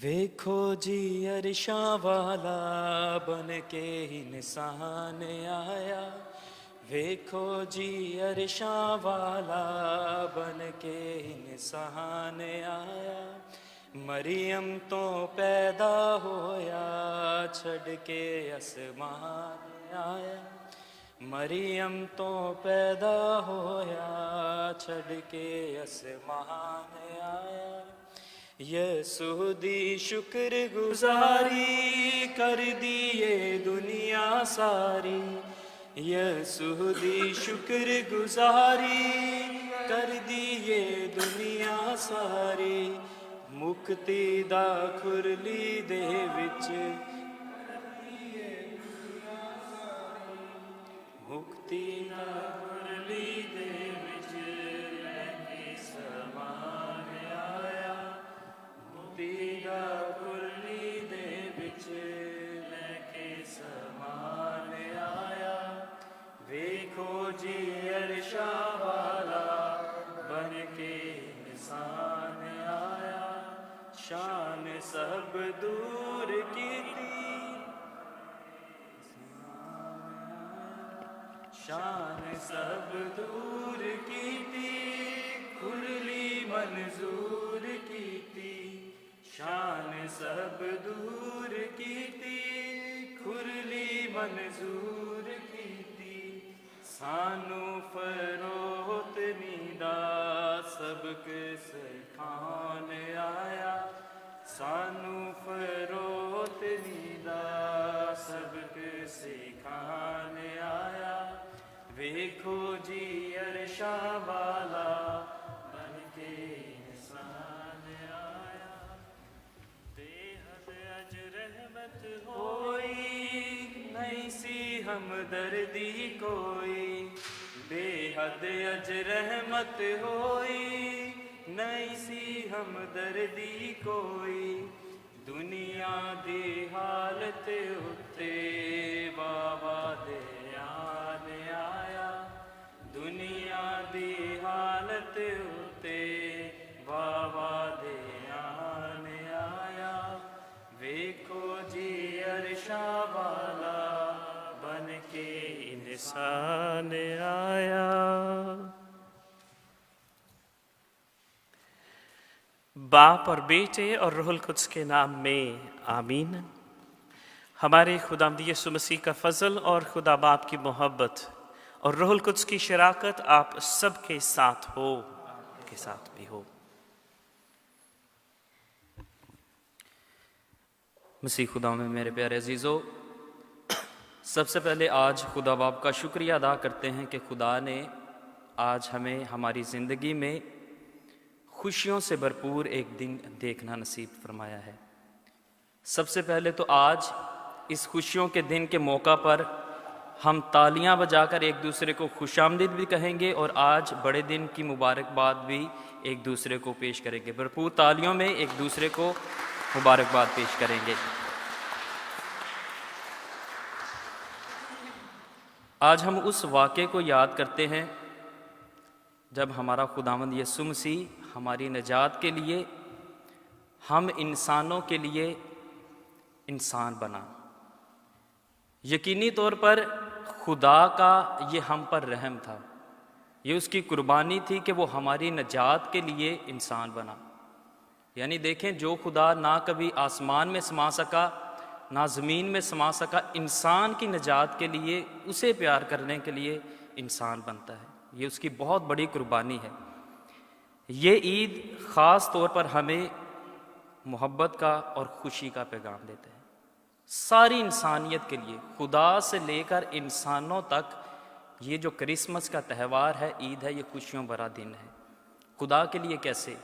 वेखो जी अरशां वाला बन के इंसान आया। वेखो जी अरशां वाला बन के इंसान आया। मरियम तो पैदा होया छड़ के आसमान आया। मरियम तो पैदा होया छड़ के आसमान आया। यसू दी शुक्र गुजारी कर दिए दुनिया सारी। यसू दी शुक्र गुजारी कर दिए दुनिया सारी। मुक्ति दा खुरली दे विच मुक्ति दा खुरली दे विच लैके समान आया। मुक्ति दा खुरली दे विच लैके समान आया। वेखो जी अरशां वाला बन के इंसान आया। शान सब दूर कीती शान सब दूर कीती खुरली मंजूर कीती। शान सब दूर कीती खुरली मंजूर कीती। सानू फरोत नीदा सबक सिखान आया। सानू फरोत नीदा सबक सिखान आया। वेखो जी अरशां वाला बन के इंसान आया। बेहद अज रहमत होई नहीं सी हमदर्दी कोई। बेहद अज रहमत होई नहीं सी हमदर्दी कोई। दुनिया दी हालत उत्ते बाबा दे आन आया। दुनिया दी हालत उत्ते बाबा दे आन आया। वेखो जी अरशां वाला बन के इंसान आया। बाप और बेटे और रूहुल कुद्स के नाम में आमीन। हमारे खुदावंद यीशु मसीह का फजल और खुदा बाप की मोहब्बत और रूहुल कुद्स की शराकत आप सबके साथ हो, के साथ भी हो। मसीह खुदा में मेरे प्यारे अजीज़ों, सबसे पहले आज खुदा बाप का शुक्रिया अदा करते हैं कि खुदा ने आज हमें हमारी ज़िंदगी में खुशियों से भरपूर एक दिन देखना नसीब फरमाया है। सबसे पहले तो आज इस खुशियों के दिन के मौका पर हम तालियां बजाकर एक दूसरे को खुशामदीद भी कहेंगे और आज बड़े दिन की मुबारकबाद भी एक दूसरे को पेश करेंगे। भरपूर तालियों में एक दूसरे को मुबारकबाद पेश करेंगे। आज हम उस वाक़े को याद करते हैं जब हमारा खुदावंद यीशु मसीह हमारी निजात के लिए, हम इंसानों के लिए इंसान बना। यकीनी तौर पर खुदा का ये हम पर रहम था, ये उसकी कुर्बानी थी कि वो हमारी निजात के लिए इंसान बना। यानी देखें, जो खुदा ना कभी आसमान में समा सका ना ज़मीन में समा सका, इंसान की निजात के लिए, उसे प्यार करने के लिए इंसान बनता है। ये उसकी बहुत बड़ी कुर्बानी है। ये ईद ख़ास तौर पर हमें मोहब्बत का और खुशी का पैगाम देते हैं। सारी इंसानियत के लिए, खुदा से लेकर इंसानों तक, ये जो क्रिसमस का त्यौहार है, ईद है, ये खुशियों भरा दिन है। खुदा के लिए कैसे?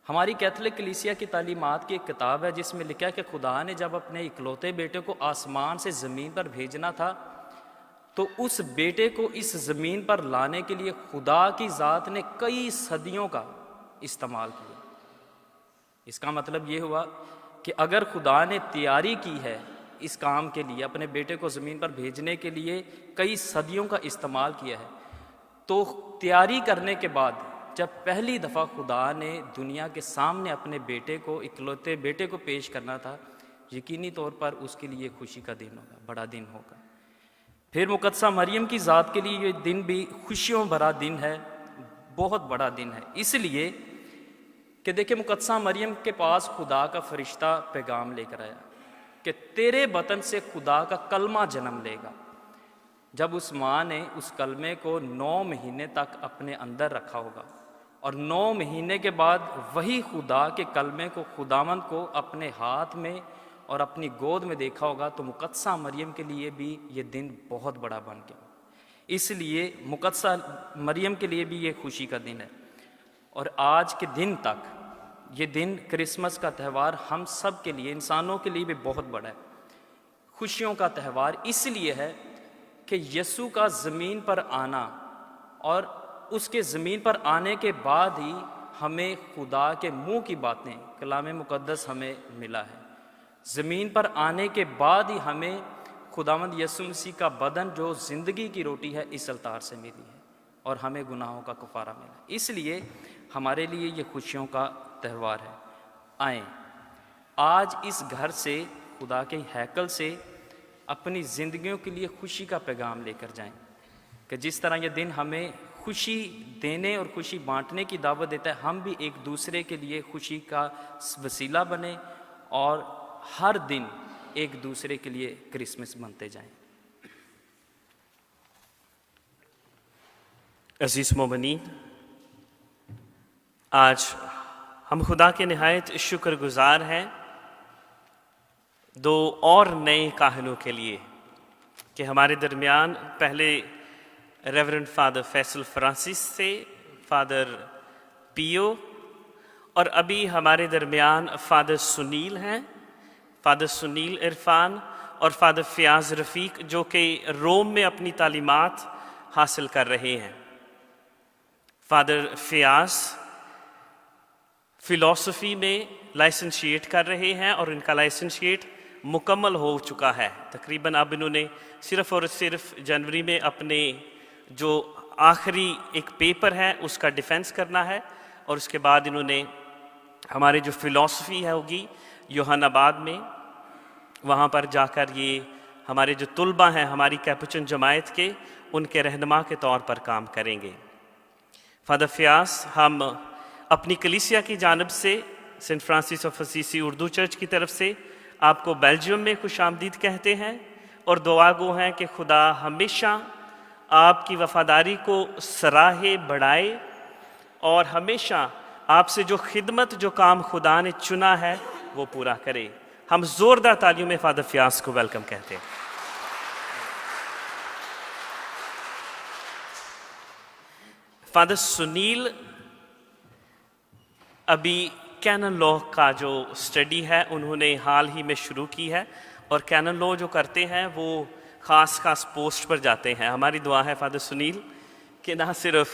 हमारी कैथोलिक कलीसिया की तालीमात की एक किताब है जिसमें लिखा है कि खुदा ने जब अपने इकलौते बेटे को आसमान से ज़मीन पर भेजना था तो उस बेटे को इस ज़मीन पर लाने के लिए खुदा की ज़ात ने कई सदियों का इस्तेमाल किया। इसका मतलब ये हुआ कि अगर खुदा ने तैयारी की है इस काम के लिए, अपने बेटे को ज़मीन पर भेजने के लिए कई सदियों का इस्तेमाल किया है, तो तैयारी करने के बाद जब पहली दफ़ा खुदा ने दुनिया के सामने अपने बेटे को, इकलौते बेटे को पेश करना था, यकीनी तौर पर उसके लिए खुशी का दिन होगा, बड़ा दिन होगा। फिर मुकद्दसा मरियम की ज़ात के लिए ये दिन भी खुशियों भरा दिन है, बहुत बड़ा दिन है। इसलिए कि देखिए, मुकद्दसा मरियम के पास खुदा का फरिश्ता पैगाम लेकर आया कि तेरे बतन से खुदा का कलमा जन्म लेगा। जब उस माँ ने उस कलमे को 9 महीने तक अपने अंदर रखा होगा और 9 महीने के बाद वही खुदा के कलमे को, खुदावंद को अपने हाथ में और अपनी गोद में देखा होगा, तो मुकद्दसा मरियम के लिए भी ये दिन बहुत बड़ा बन गया। इसलिए मुकद्दसा मरियम के लिए भी ये खुशी का दिन है। और आज के दिन तक ये दिन, क्रिसमस का त्यौहार, हम सब के लिए, इंसानों के लिए भी बहुत बड़ा है। खुशियों का त्यौहार इसलिए है कि यीशु का ज़मीन पर आना और उसके ज़मीन पर आने के बाद ही हमें खुदा के मुंह की बातें, कलाम मुक़द्दस हमें मिला है। ज़मीन पर आने के बाद ही हमें खुदावंद यीशु मसीह का बदन, जो ज़िंदगी की रोटी है, इस अवतार से मिली है और हमें गुनाहों का कफ़ारा मिला। इसलिए हमारे लिए ये खुशियों का त्यौहार है। आएँ आज इस घर से, खुदा के हैकल से, अपनी ज़िंदगियों के लिए खुशी का पैगाम लेकर जाएं कि जिस तरह ये दिन हमें खुशी देने और खुशी बांटने की दावत देता है, हम भी एक दूसरे के लिए खुशी का वसीला बने और हर दिन एक दूसरे के लिए क्रिसमस बनते जाएं। अजीज़ मोमिनीन, आज हम खुदा के निहायत शुक्रगुजार हैं 2 और नए काहनों के लिए कि हमारे दरमियान पहले रेवरेंड फादर फैसल फ्रांसिस से फादर पियो, और अभी हमारे दरमियान फादर सुनील हैं, फादर सुनील इरफान और फादर फ़याज़ रफ़ीक, जो कि रोम में अपनी तालीमात हासिल कर रहे हैं। फादर फ़याज़ फ़िलॉसफ़ी में लाइसेंशिएट कर रहे हैं और इनका लाइसेंशिएट मुकम्मल हो चुका है। तकरीबन अब इन्होंने सिर्फ़ और सिर्फ जनवरी में अपने जो आखिरी एक पेपर है उसका डिफेंस करना है, और उसके बाद इन्होंने हमारे जो फ़िलॉसफ़ी है होगी योहानाबाद में, वहाँ पर जाकर ये हमारे जो तुलबा हैं हमारी कैपुचिन जमायत के, उनके रहनुमा के तौर पर काम करेंगे। फादर फ़याज़, हम अपनी कलीसिया की जानिब से saint Francis of Assisi Urdu church की तरफ से आपको बेल्जियम में खुशामदीद कहते हैं और दुआ गो हैं कि खुदा हमेशा आपकी वफ़ादारी को सराहे, बढ़ाए और हमेशा आपसे जो खिदमत, जो काम खुदा ने चुना है वो पूरा करे। हम ज़ोरदार तालियों में फादर फ़याज़ को वेलकम कहते हैं। फादर सुनील अभी कैनन लॉ का जो स्टडी है उन्होंने हाल ही में शुरू की है, और कैनन लॉ जो करते हैं वो ख़ास पोस्ट पर जाते हैं। हमारी दुआ है फादर सुनील कि ना सिर्फ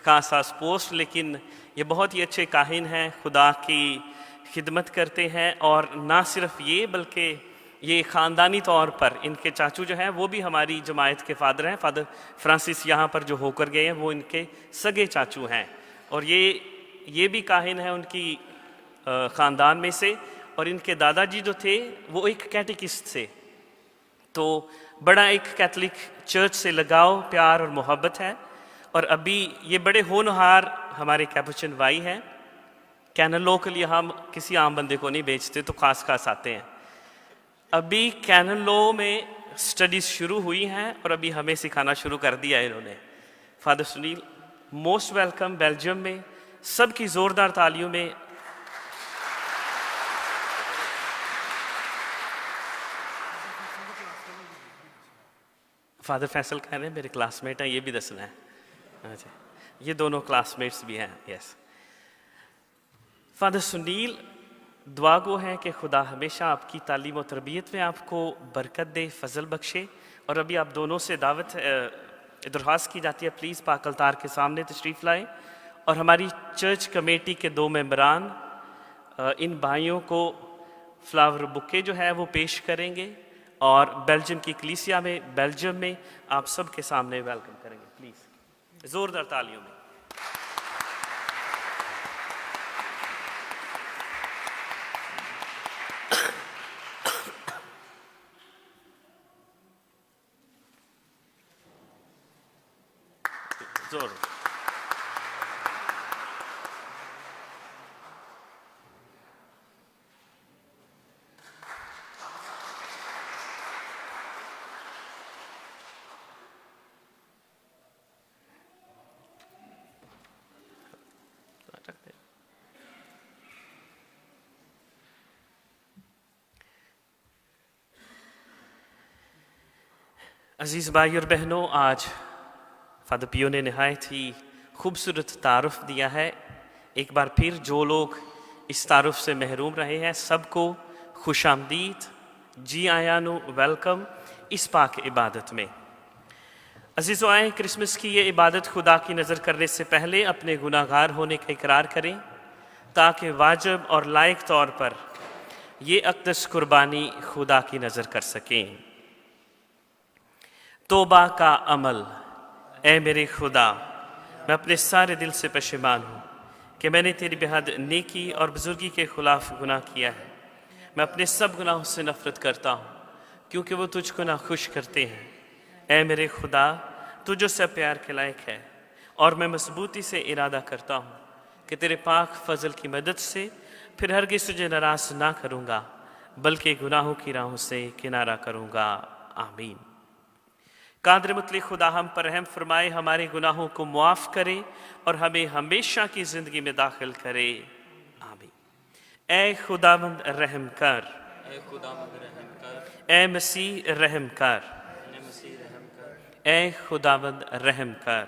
ख़ास पोस्ट, लेकिन ये बहुत ही अच्छे काहिन हैं, खुदा की खिदमत करते हैं, और ना सिर्फ ये बल्कि ये ख़ानदानी तौर पर इनके चाचू जो हैं वो भी हमारी जमायत के फादर हैं। फादर फ्रांसिस यहाँ पर जो होकर गए हैं वो इनके सगे चाचू हैं, और ये भी काहिन है उनकी ख़ानदान में से, और इनके दादाजी जो थे वो एक कैटेकिस्ट थे। तो बड़ा एक कैथलिक चर्च से लगाव, प्यार और मोहब्बत है। और अभी ये बड़े होनहार हमारे कैपुचिन भाई हैं। कैनन लॉ के लिए हम किसी आम बंदे को नहीं बेचते, तो खास आते हैं। अभी कैनन लॉ में स्टडीज़ शुरू हुई हैं और अभी हमें सिखाना शुरू कर दिया है इन्होंने। Father Sunil, most welcome Belgium में। सबकी ज़ोरदार तालियों में फादर फैसल कह रहे हैं मेरे क्लासमेट हैं, ये भी दसना है। अच्छा, ये दोनों क्लासमेट्स भी हैं। यस, फादर सुनील, दुआ गो है कि खुदा हमेशा आपकी तालीम और तरबियत में आपको बरकत दे, फजल बख्शे। और अभी आप दोनों से दावत दरख्वास्त की जाती है, प्लीज़ पाक अलतार के सामने तशरीफ़ लाएँ, और हमारी चर्च कमेटी के 2 मेंबरान इन भाइयों को फ्लावर बुके जो है वो पेश करेंगे, और बेल्जियम की कलीसिया में, बेल्जियम में आप सब के सामने वेलकम करेंगे। प्लीज़ ज़ोरदार तालियों में। जोर। अजीज़ भाई और बहनों, आज फादर पियो ने नहायत ही खूबसूरत तारुफ दिया है। एक बार फिर जो लोग इस तारुफ से महरूम रहे हैं, सबको खुश आमदीद, जी आयानो, वेलकम इस पाक इबादत में। अजीज़ों, आए क्रिसमस की ये इबादत खुदा की नज़र करने से पहले अपने गुनाहगार होने का इकरार करें, ताकि वाजिब और लायक तौर पर ये अक़दस कुर्बानी खुदा की नज़र कर सकें। तौबा का अमल। ऐ मेरे खुदा, मैं अपने सारे दिल से पशेमान हूँ कि मैंने तेरी बेहद नेकी और बुजुर्गी के खिलाफ गुनाह किया है। मैं अपने सब गुनाहों से नफरत करता हूँ, क्योंकि वो तुझको नाखुश करते हैं। ऐ मेरे खुदा, तू जो से प्यार के लायक है, और मैं मजबूती से इरादा करता हूँ कि तेरे पाक फजल की मदद से फिर हरगिज़ तुझे नाराज ना करूँगा, बल्कि गुनाहों की राहों से किनारा करूँगा। आमीन। कादर मुतलक खुदा हम पर रहम फरमाए, हमारे गुनाहों को मुआफ़ करे और हमें हमेशा की ज़िंदगी में दाखिल करे। आमीन। ऐ खुदावंद रहम कर, ऐ खुदावंद रहम कर, ऐ मसीह रहम कर, ऐ मसीह रहम कर, ऐ खुदावंद रहम कर।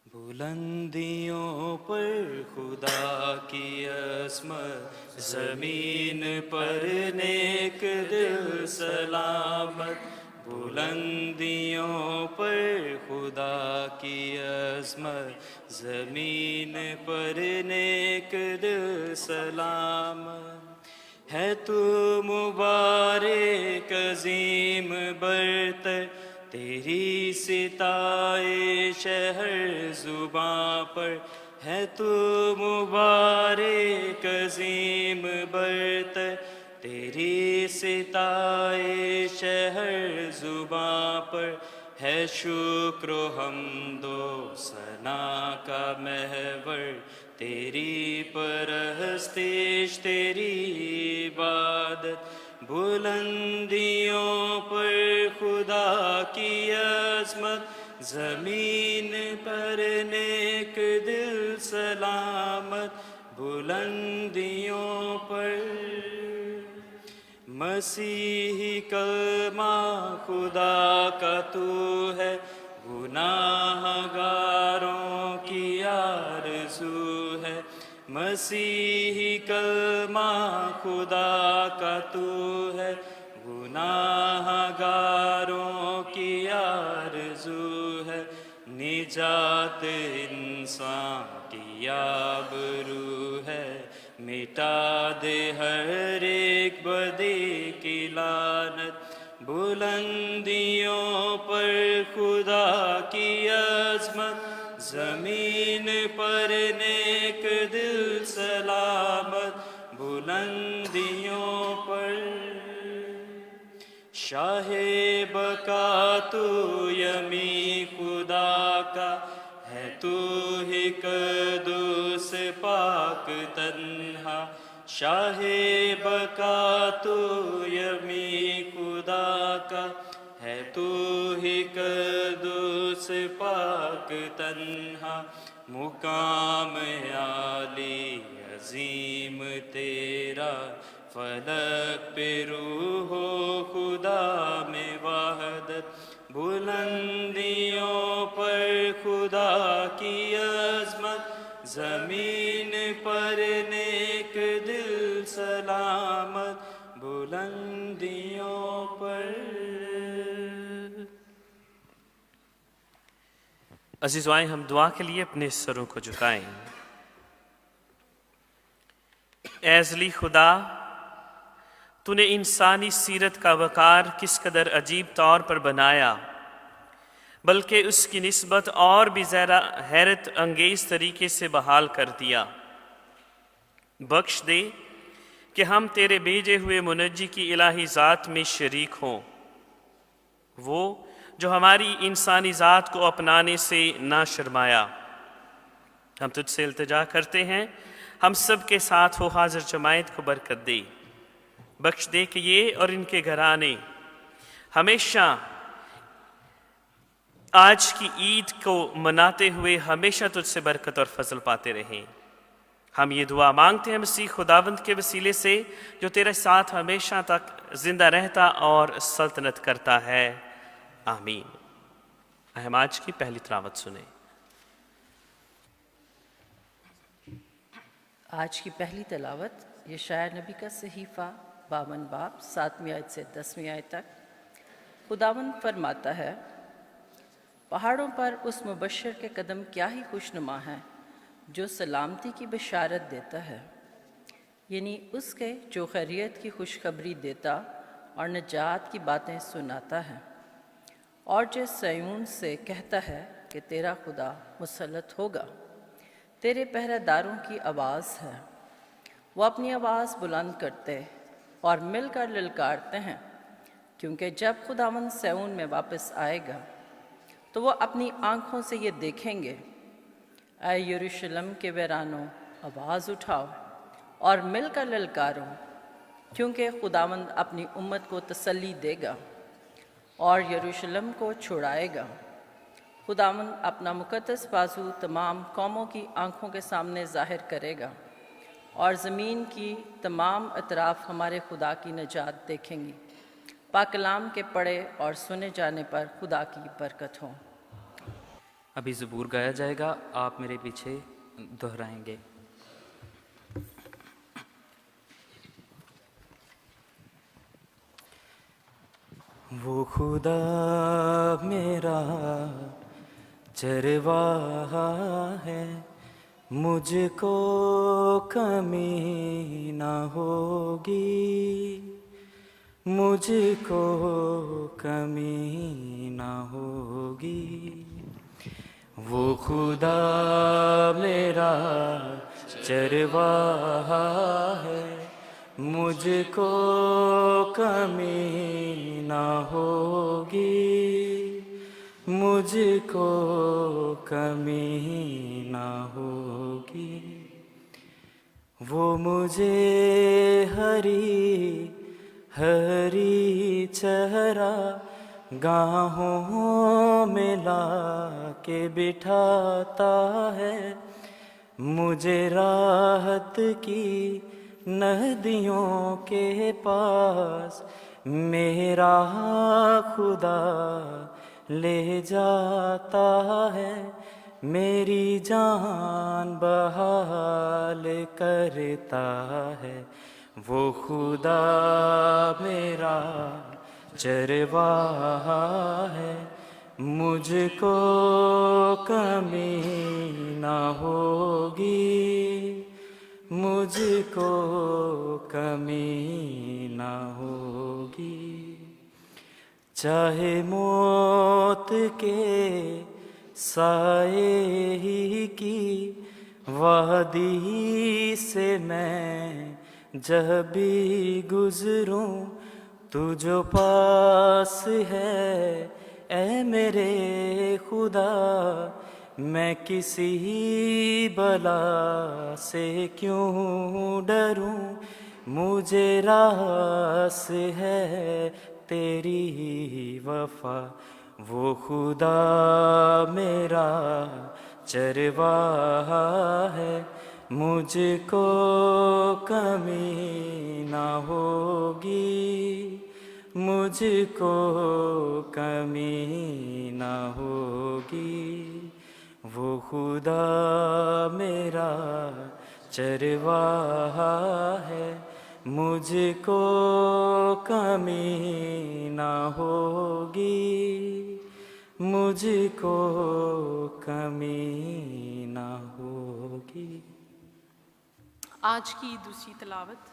बुलंदियों पर खुदा की अस्मत, ज़मीन पर नेक दिल सलामत। बुलंदियों पर खुदा की अज़मत, ज़मीन पर नेक दिल सलामत। है तू मुबारक अज़ीम बरतर, तेरी सिताइश हर ज़ुबां पर। है तू मुबारक अज़ीम बरतर, तेरी सिताइश हर ज़ुबां पर। है शुक्र हमदो सना का महवर, तेरी परस्तिश तेरी इबादत। बुलंदियों पर खुदा की अज़मत, ज़मीन पर नेक दिल सलामत। बुलंदियों पर मसीही कलमा खुदा का तू है, गुनाहगारों की आरज़ू है। मसीही कलमा खुदा का तू है, गुनाहगारों की आरज़ू है। निजात इंसान की आबरू है, मिटा दे हर एक बदी की लानत। बुलंदियों पर खुदा की अज़मत, ज़मीन पर नेक दिल सलामत। बुलंदियों पर शाहे बका तू यमी खुदा का है, तू ही कदूस पाक तन्हा। शाहे बका तू यमी खुदा का है, तू ही कदूस पाक तन्हा। मुकाम आली अजीम तेरा, फलक पे रूहो खुदा में वहदत। बुलंदियों पर खुदा की अज़मत, ज़मीन पर नेक दिल सलामत। बुलंदियों पर। अज़ीज़ों, आए हम दुआ के लिए अपने सरों को झुकाएं। ऐ अज़ली खुदा, तूने इंसानी सीरत का वक़ार किस कदर अजीब तौर पर बनाया, बल्कि उसकी निस्बत और भी ज़्यादा हैरत अंगेज़ तरीके से बहाल कर दिया। बख्श दे कि हम तेरे भेजे हुए मुनज्जी की इलाही ज़ात में शरीक हों। वो जो हमारी इंसानी ज़ात को अपनाने से ना शर्माया। हम तुझसे इल्तिजा करते हैं, हम सब के साथ हो हाजिर जमायत को बरकत दे, बख्श दे कि ये और इनके घराने हमेशा आज की ईद को मनाते हुए हमेशा तुझसे बरकत और फजल पाते रहें। हम ये दुआ मांगते हैं मसीह खुदावंद के वसीले से, जो तेरे साथ हमेशा तक जिंदा रहता और सल्तनत करता है। आमीन। हम आज की पहली तिलावत सुने। आज की पहली तिलावत यशाया नबी का सहीफ़ा 52 बाब 7वीं आयत से 10वीं आयत तक। खुदावंद फरमाता है, पहाड़ों पर उस मुबश्शिर के कदम क्या ही खुशनुमा हैं जो सलामती की बशारत देता है, यानी उसके जो खैरियत की खुशखबरी देता और निजात की बातें सुनाता है, और जो सयून से कहता है कि तेरा खुदा मुसल्लत होगा। तेरे पहरेदारों की आवाज़ है, वो अपनी आवाज़ बुलंद करते और मिलकर ललकारते हैं, क्योंकि जब खुदावंद सयून में वापस आएगा तो वो अपनी आँखों से ये देखेंगे। ऐ यरूशलेम के वीरानों, आवाज़ उठाओ और मिलकर ललकारो, क्योंकि खुदावंद अपनी उम्मत को तसल्ली देगा और यरूशलेम को छुड़ाएगा। खुदावंद अपना मुक़द्दस बाजू तमाम कौमों की आँखों के सामने ज़ाहिर करेगा, और ज़मीन की तमाम अतराफ़ हमारे खुदा की निजात देखेंगी। पाक कलाम के पढ़े और सुने जाने पर खुदा की बरकत हो। अभी ज़बूर गाया जाएगा, आप मेरे पीछे दोहराएंगे। वो खुदा मेरा चरवाहा है, मुझको कमी ना होगी, मुझको कमी ना होगी। वो खुदा मेरा चरवाहा है, मुझको कमी ना होगी, मुझको कमी ना होगी। वो मुझे हरी हरी चरा गाहों में ला के बिठाता है, मुझे राहत की नदियों के पास मेरा खुदा ले जाता है, मेरी जान बहाल करता है। वो खुदा मेरा चरवाहा है, मुझको कमी ना होगी, मुझको कमी ना होगी। चाहे मौत के साए ही की वादी से मैं जब भी गुजरूं, तू जो पास है ऐ मेरे खुदा, मैं किसी बला से क्यों डरूं, मुझे रास है तेरी वफा। वो खुदा मेरा चरवाहा है, मुझको कमी ना होगी, मुझको कमी ना होगी। वो खुदा मेरा चरवाहा है, मुझको कमी ना होगी, मुझको कमी ना होगी। आज की दूसरी तिलावत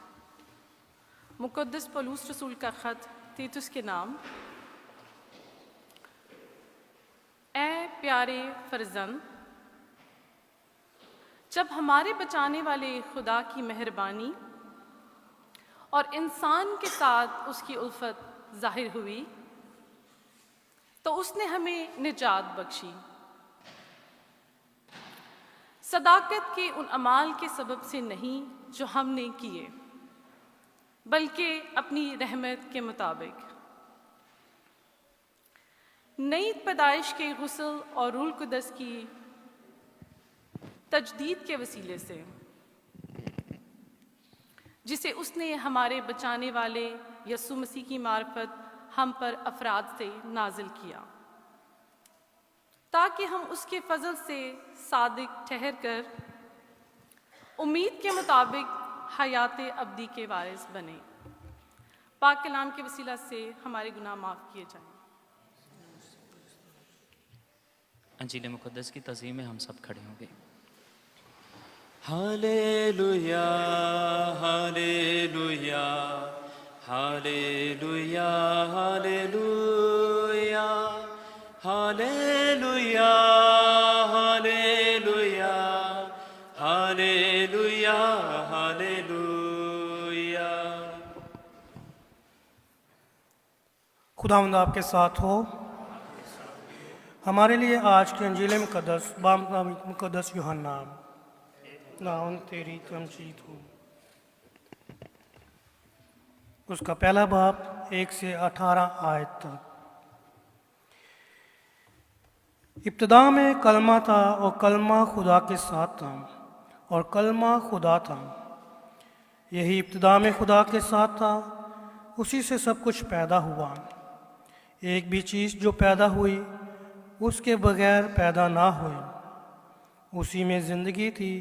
मुक़द्दस पौलुस रसूल का ख़त तीतुस के नाम। ऐ प्यारे फर्जंद, जब हमारे बचाने वाले खुदा की मेहरबानी और इंसान के साथ उसकी उल्फत जाहिर हुई, तो उसने हमें निजात बख्शी। सदाकत के उन अमाल के सबब से नहीं जो हमने किए, बल्कि अपनी रहमत के मुताबिक। नई पैदाइश के गुस्ल और रूल कुदस की तजदीद के वसीले से, जिसे उसने हमारे बचाने वाले यसु मसीह की मार्फत हम पर अफराद से नाजिल किया, ताकि हम उसके फजल से सादिक ठहर कर उम्मीद के मुताबिक हयात अब्दी के वारिस बने। पाक कलाम के वसीला से हमारे गुनाह माफ़ किए जाएं। अंजील मुक़द्दस की तज़ीम में हम सब खड़े होंगे। Hallelujah hallelujah hallelujah hallelujah hallelujah hallelujah hallelujah hallelujah. खुदावंद आपके साथ हो। हमारे लिए आज की अंजील मुक़द्दस मुक़द्दस यूहन्ना नाउन तेरी तमजीद हो, उसका पहला बाब 1 से 18 आयत तक। इब्तिदा में कलमा था और कलमा खुदा के साथ था और कलमा खुदा था। यही इब्तिदा में खुदा के साथ था, उसी से सब कुछ पैदा हुआ। एक भी चीज़ जो पैदा हुई उसके बगैर पैदा ना हुई। उसी में ज़िंदगी थी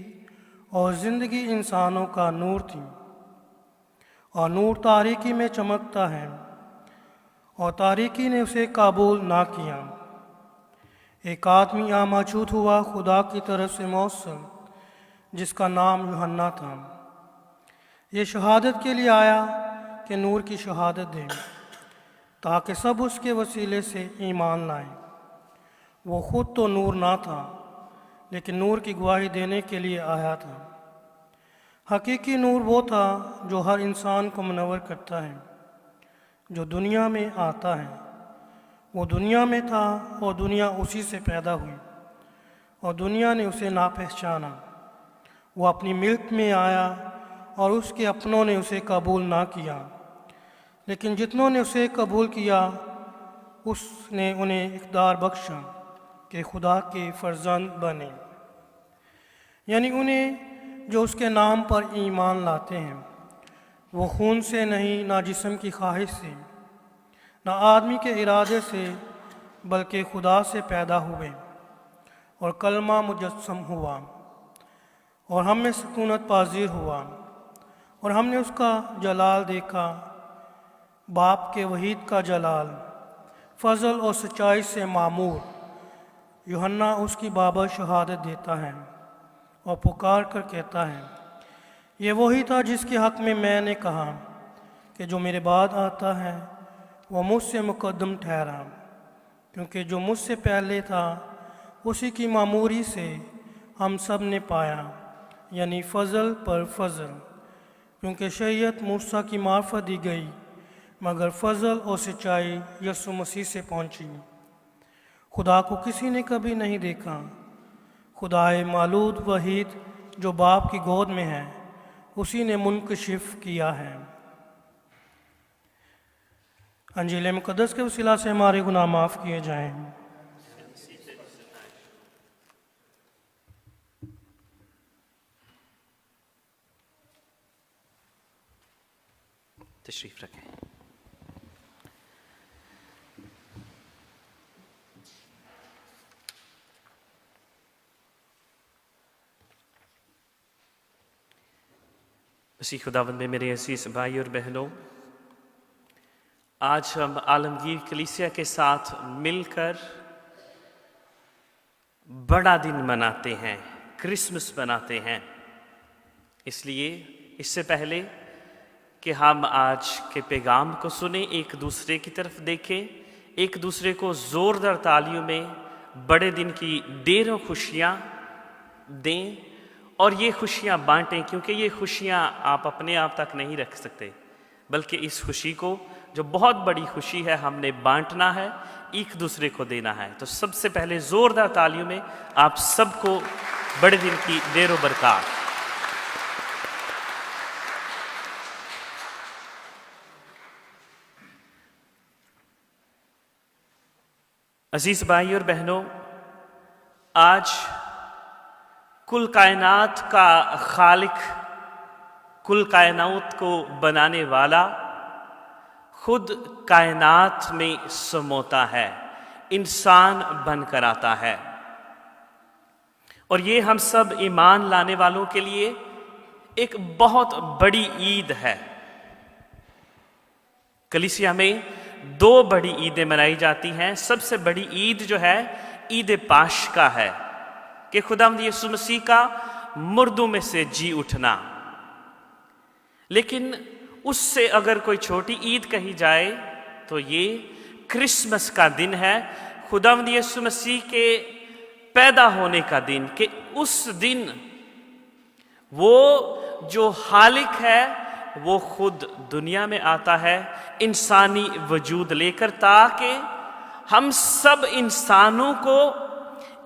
और ज़िंदगी इंसानों का नूर थी, और नूर तारीकी में चमकता है और तारीकी ने उसे काबूल ना किया। एक आदमी यहाँ मौजूद हुआ खुदा की तरफ से मौसल, जिसका नाम यूहन्ना था। ये शहादत के लिए आया कि नूर की शहादत दे, ताकि सब उसके वसीले से ईमान लाएं। वो ख़ुद तो नूर ना था, लेकिन नूर की गवाही देने के लिए आया था। हकीकी नूर वो था जो हर इंसान को मुनव्वर करता है, जो दुनिया में आता है। वो दुनिया में था और दुनिया उसी से पैदा हुई, और दुनिया ने उसे ना पहचाना। वो अपनी मिल्क में आया और उसके अपनों ने उसे कबूल ना किया, लेकिन जितनों ने उसे कबूल किया उसने उन्हें इक़्तिदार बख्शा कि खुदा के फ़र्जंद बने, यानी उन्हें जो उसके नाम पर ईमान लाते हैं। वो खून से नहीं, ना जिस्म की ख्वाहिश से, ना आदमी के इरादे से, बल्कि खुदा से पैदा हुए और कलमा मुजस्सम हुआ और हम में सुकूनत पाज़ीर हुआ, और हमने उसका जलाल देखा, बाप के वहीद का जलाल, फ़ज़ल और सच्चाई से मामूर। यूहन्ना उसकी बाबत शहादत देता है और पुकार कर कहता है, ये वही था जिसके हक़ में मैंने कहा कि जो मेरे बाद आता है वह मुझसे मुक़द्दम ठहरा, क्योंकि जो मुझसे पहले था उसी की मामूरी से हम सब ने पाया, यानी फ़ज़ल पर फ़ज़ल। क्योंकि शरीयत मूसा की मार्फत दी गई, मगर फ़ज़ल और सच्चाई यसु मसीह से पहुँची। खुदा को किसी ने कभी नहीं देखा। खुदाए मालूद वहीद जो बाप की गोद में है, उसी ने मुनकशिफ किया है। अंजील मुक़द्दस के वसीला से हमारे गुनाह माफ़ किए जाएं। तशरीफ़ रखें। मसीह खुदावंद में मेरे अज़ीज़ भाई और बहनों, आज हम आलमगीर कलीसिया के साथ मिलकर बड़ा दिन मनाते हैं, क्रिसमस मनाते हैं। इसलिए इससे पहले कि हम आज के पैगाम को सुने, एक दूसरे की तरफ देखें, एक दूसरे को ज़ोरदार तालियों में बड़े दिन की ढेरों खुशियाँ दें और ये खुशियाँ बांटें, क्योंकि ये खुशियाँ आप अपने आप तक नहीं रख सकते, बल्कि इस खुशी को जो बहुत बड़ी खुशी है हमने बांटना है, एक दूसरे को देना है। तो सबसे पहले जोरदार तालियों में आप सबको बड़े दिन की देर व बरकत। अजीज भाई और बहनों, आज कुल कायनात का खालिक, कुल कायनात को बनाने वाला खुद कायनात में समोता है, इंसान बनकर आता है। और ये हम सब ईमान लाने वालों के लिए एक बहुत बड़ी ईद है। कलीसिया में 2 बड़ी ईदें मनाई जाती हैं। सबसे बड़ी ईद जो है ईद पाशका है कि खुदावंद यीशु मसीह का मुर्दों में से जी उठना। लेकिन उससे अगर कोई छोटी ईद कही जाए तो ये क्रिसमस का दिन है, खुदावंद यीशु मसीह के पैदा होने का दिन। कि उस दिन वो जो खालिक है वो खुद दुनिया में आता है इंसानी वजूद लेकर, ताकि हम सब इंसानों को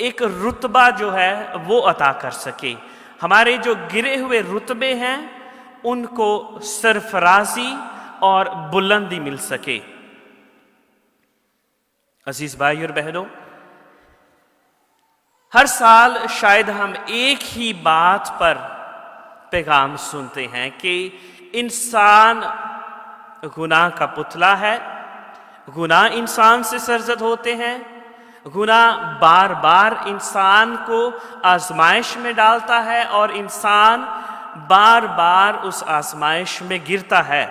एक रुतबा जो है वो अता कर सके। हमारे जो गिरे हुए रुतबे हैं उनको सरफराजी और बुलंदी मिल सके। अजीज भाई और बहनों, हर साल शायद हम एक ही बात पर पैगाम सुनते हैं कि इंसान गुनाह का पुतला है, गुनाह इंसान से सरजद होते हैं, गुनाह बार बार इंसान को आजमाइश में डालता है और इंसान बार बार उस आजमाइश में गिरता है।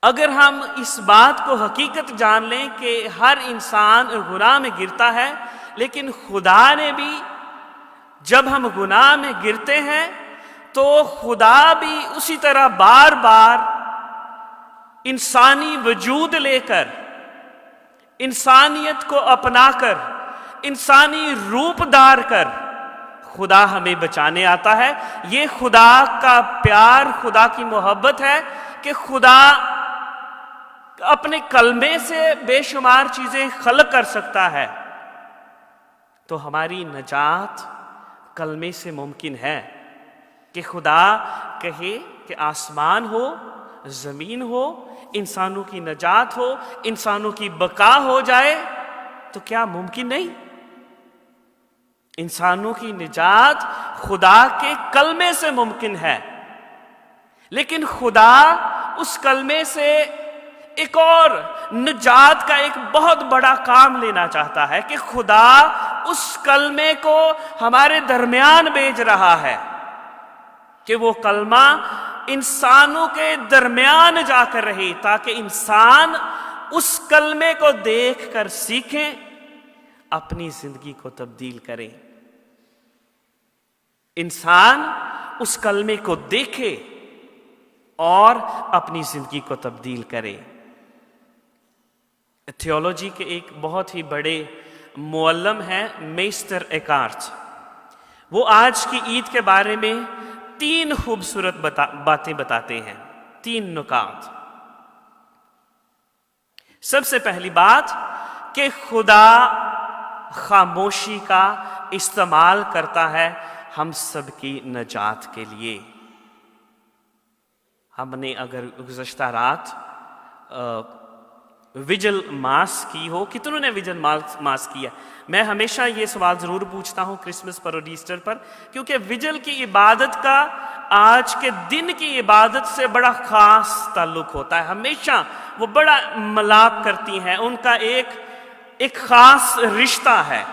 अगर हम इस बात को हकीकत जान लें कि हर इंसान गुनाह में गिरता है, लेकिन खुदा ने भी जब हम गुनाह में गिरते हैं तो खुदा भी उसी तरह बार बार इंसानी वजूद लेकर, इंसानियत को अपनाकर, इंसानी रूप धार कर खुदा हमें बचाने आता है। ये खुदा का प्यार, खुदा की मोहब्बत है कि खुदा अपने कलमे से बेशुमार चीजें खल्क कर सकता है। तो हमारी नजात कलमे से मुमकिन है कि खुदा कहे कि आसमान हो, जमीन हो, इंसानों की नजात हो, इंसानों की बका हो जाए, तो क्या मुमकिन नहीं? इंसानों की निजात खुदा के कलमे से मुमकिन है। लेकिन खुदा उस कलमे से एक और निजात का एक बहुत बड़ा काम लेना चाहता है कि खुदा उस कलमे को हमारे दरमियान भेज रहा है कि वो कलमा इंसानों के दरमियान जाकर रहे, ताकि इंसान उस कलमे को देखकर सीखें, अपनी जिंदगी को तब्दील करें। इंसान उस कलमे को देखे और अपनी जिंदगी को तब्दील करे। थियोलॉजी के एक बहुत ही बड़े मुअल्लम हैं मेस्टर एकार्ट। वो आज की ईद के बारे में 3 खूबसूरत बातें बताते हैं, 3 नुकात। सबसे पहली बात कि खुदा खामोशी का इस्तेमाल करता है हम सब की नजात के लिए। हमने अगर गुज़श्ता रात विजल मास की हो, कितनों ने विजल मास किया? मैं हमेशा ये सवाल ज़रूर पूछता हूँ क्रिसमस पर और ईस्टर पर, क्योंकि विजल की इबादत का आज के दिन की इबादत से बड़ा ख़ास ताल्लुक़ होता है। हमेशा वो बड़ा मलाप करती हैं, उनका एक ख़ास रिश्ता है।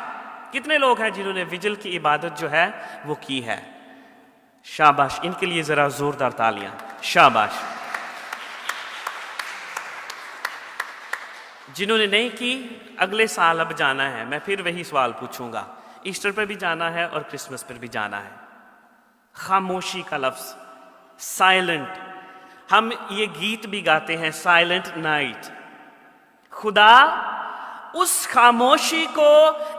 कितने लोग हैं जिन्होंने विजल की इबादत जो है वो की है? शाबाश, इनके लिए ज़रा ज़ोरदार तालियां। शाबाश। जिन्होंने नहीं की, अगले साल अब जाना है, मैं फिर वही सवाल पूछूंगा। ईस्टर पर भी जाना है और क्रिसमस पर भी जाना है। खामोशी का लफ्ज, साइलेंट, हम ये गीत भी गाते हैं, साइलेंट नाइट। खुदा उस खामोशी को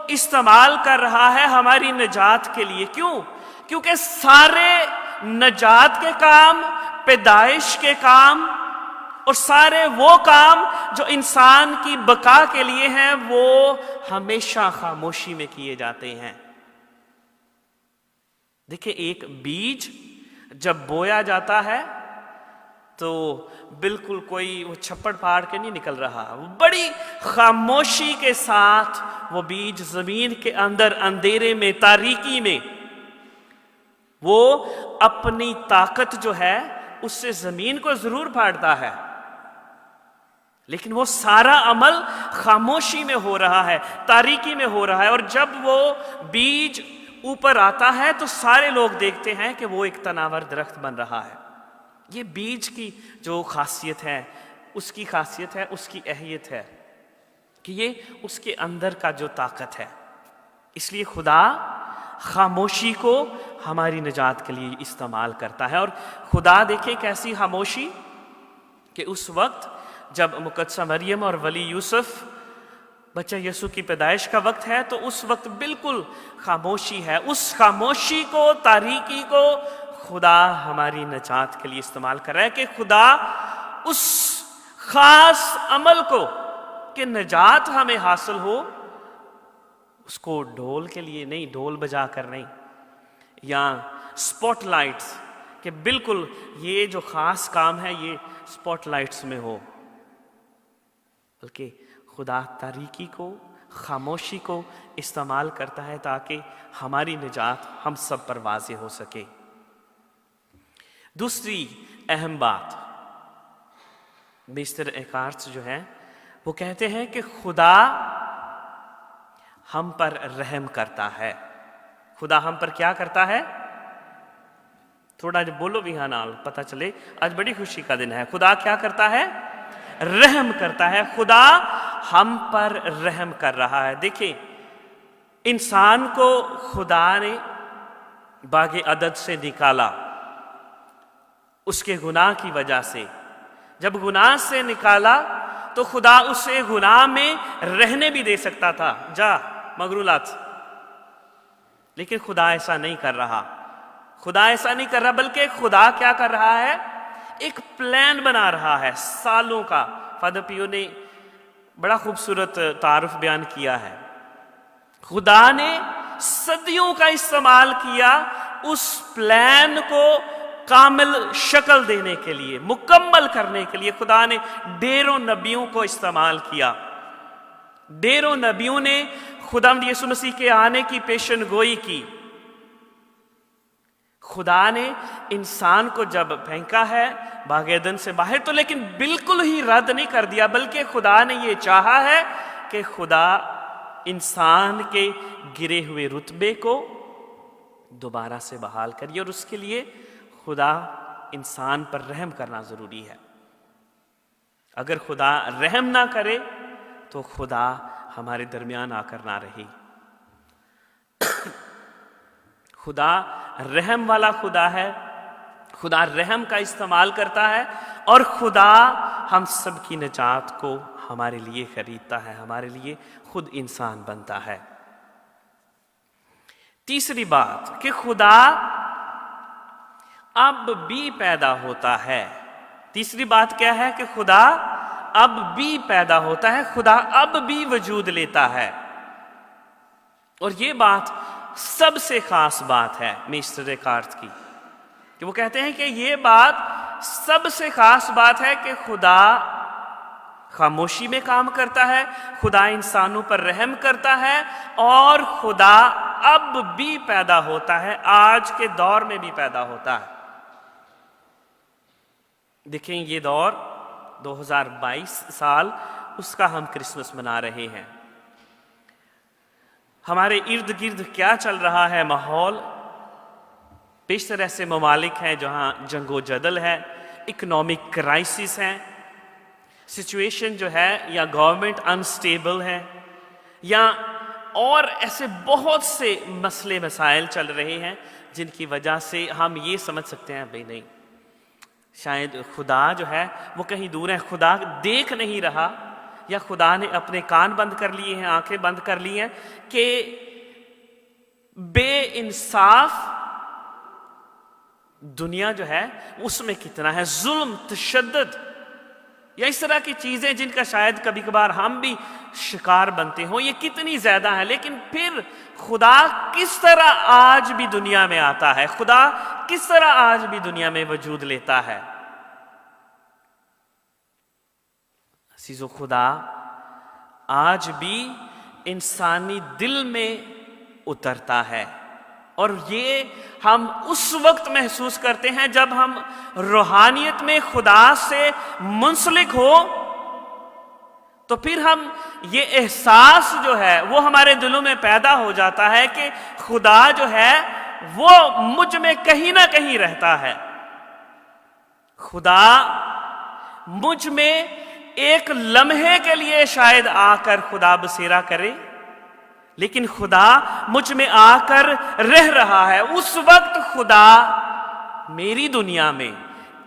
इस्तेमाल कर रहा है हमारी निजात के लिए। क्यों? क्योंकि सारे निजात के काम, पैदाइश के काम और सारे वो काम जो इंसान की बका के लिए हैं वो हमेशा खामोशी में किए जाते हैं। देखिए, एक बीज जब बोया जाता है तो बिल्कुल कोई वो छप्पड़ फाड़ के नहीं निकल रहा, वो बड़ी खामोशी के साथ वो बीज जमीन के अंदर अंधेरे में, तारीकी में, वो अपनी ताकत जो है उससे जमीन को जरूर फाड़ता है, लेकिन वो सारा अमल खामोशी में हो रहा है, तारीकी में हो रहा है। और जब वो बीज ऊपर आता है तो सारे लोग देखते हैं कि वो एक तनावर दरख्त बन रहा है। ये बीज की जो खासियत है, उसकी खासियत है, उसकी अहमियत है कि ये उसके अंदर का जो ताकत है। इसलिए खुदा खामोशी को हमारी निजात के लिए इस्तेमाल करता है। और खुदा देखे कैसी खामोशी कि उस वक्त जब मुकद्दसा मरियम और वली यूसुफ, बच्चा यीशु की पैदाइश का वक्त है, तो उस वक्त बिल्कुल खामोशी है। उस खामोशी को, तारीकी को खुदा हमारी निजात के लिए इस्तेमाल कर रहा है कि खुदा उस खास अमल को कि निजात हमें हासिल हो, उसको ढोल के लिए नहीं, ढोल बजा कर नहीं, या स्पॉटलाइट्स कि बिल्कुल ये जो खास काम है ये स्पॉटलाइट्स में हो, बल्कि खुदा तारीकी को, खामोशी को इस्तेमाल करता है ताकि हमारी निजात हम सब पर वाज़ेह हो सके। दूसरी अहम बात, मिस्टर एकार्ट्स जो है वो कहते हैं कि खुदा हम पर रहम करता है। खुदा हम पर क्या करता है? थोड़ा जो बोलो भी हाँ नाल, पता चले आज बड़ी खुशी का दिन है। खुदा क्या करता है? रहम करता है। खुदा हम पर रहम कर रहा है। देखिए, इंसान को खुदा ने बागे अदद से निकाला उसके गुनाह की वजह से। जब गुनाह से निकाला तो खुदा उसे गुनाह में रहने भी दे सकता था, जा मगरूलात, लेकिन खुदा ऐसा नहीं कर रहा। खुदा ऐसा नहीं कर रहा, बल्कि खुदा क्या कर रहा है? एक प्लान बना रहा है सालों का। फादर पियो ने बड़ा खूबसूरत तारुफ बयान किया है। खुदा ने सदियों का इस्तेमाल किया उस प्लान को कामिल शक्ल देने के लिए, मुकम्मल करने के लिए। खुदा ने ढेरों नबियों को इस्तेमाल किया। ढेरों नबियों ने खुदावंद यीशु मसीह के आने की पेशन गोई की। खुदा ने इंसान को जब फेंका है बागेदन से बाहर, तो लेकिन बिल्कुल ही रद्द नहीं कर दिया, बल्कि खुदा ने यह चाहा है कि खुदा इंसान के गिरे हुए रुतबे को दोबारा से बहाल करिए, और उसके लिए खुदा इंसान पर रहम करना जरूरी है। अगर खुदा रहम ना करे तो खुदा हमारे दरमियान आकर ना रहे। खुदा रहम वाला खुदा है। खुदा रहम का इस्तेमाल करता है, और खुदा हम सब की निजात को हमारे लिए खरीदता है, हमारे लिए खुद इंसान बनता है। तीसरी बात कि खुदा अब भी पैदा होता है। तीसरी बात क्या है? कि खुदा अब भी पैदा होता है, खुदा अब भी वजूद लेता है। और ये बात सबसे खास बात है मिस्टर एकार्ट की, कि वो कहते हैं कि ये बात सबसे खास बात है कि खुदा खामोशी में काम करता है, खुदा इंसानों पर रहम करता है, और खुदा अब भी पैदा होता है, आज के दौर में भी पैदा होता है। देखें, ये दौर 2022 साल, उसका हम क्रिसमस मना रहे हैं। हमारे इर्द गिर्द क्या चल रहा है माहौल? बेशतर ऐसे ममालिक हैं जहां जंगो जदल है, इकोनॉमिक क्राइसिस है, सिचुएशन जो है या गवर्नमेंट अनस्टेबल है, या और ऐसे बहुत से मसले मसाइल चल रहे हैं जिनकी वजह से हम ये समझ सकते हैं भाई नहीं, शायद खुदा जो है वो कहीं दूर है, खुदा देख नहीं रहा, या खुदा ने अपने कान बंद कर लिए हैं, आंखें बंद कर ली हैं कि बेइंसाफ दुनिया जो है उसमें कितना है जुल्म, तशद्दुद, या इस तरह की चीजें जिनका शायद कभी कभार हम भी शिकार बनते हो, ये कितनी ज्यादा है। लेकिन फिर खुदा किस तरह आज भी दुनिया में आता है, खुदा किस तरह आज भी दुनिया में वजूद लेता है। अजीजों, खुदा आज भी इंसानी दिल में उतरता है, और ये हम उस वक्त महसूस करते हैं जब हम रूहानियत में खुदा से मुंसलिक हो, तो फिर हम ये एहसास जो है वो हमारे दिलों में पैदा हो जाता है कि खुदा जो है वो मुझ में कहीं ना कहीं रहता है। खुदा मुझ में एक लम्हे के लिए शायद आकर खुदा बसेरा करे, लेकिन खुदा मुझ में आकर रह रहा है। उस वक्त खुदा मेरी दुनिया में,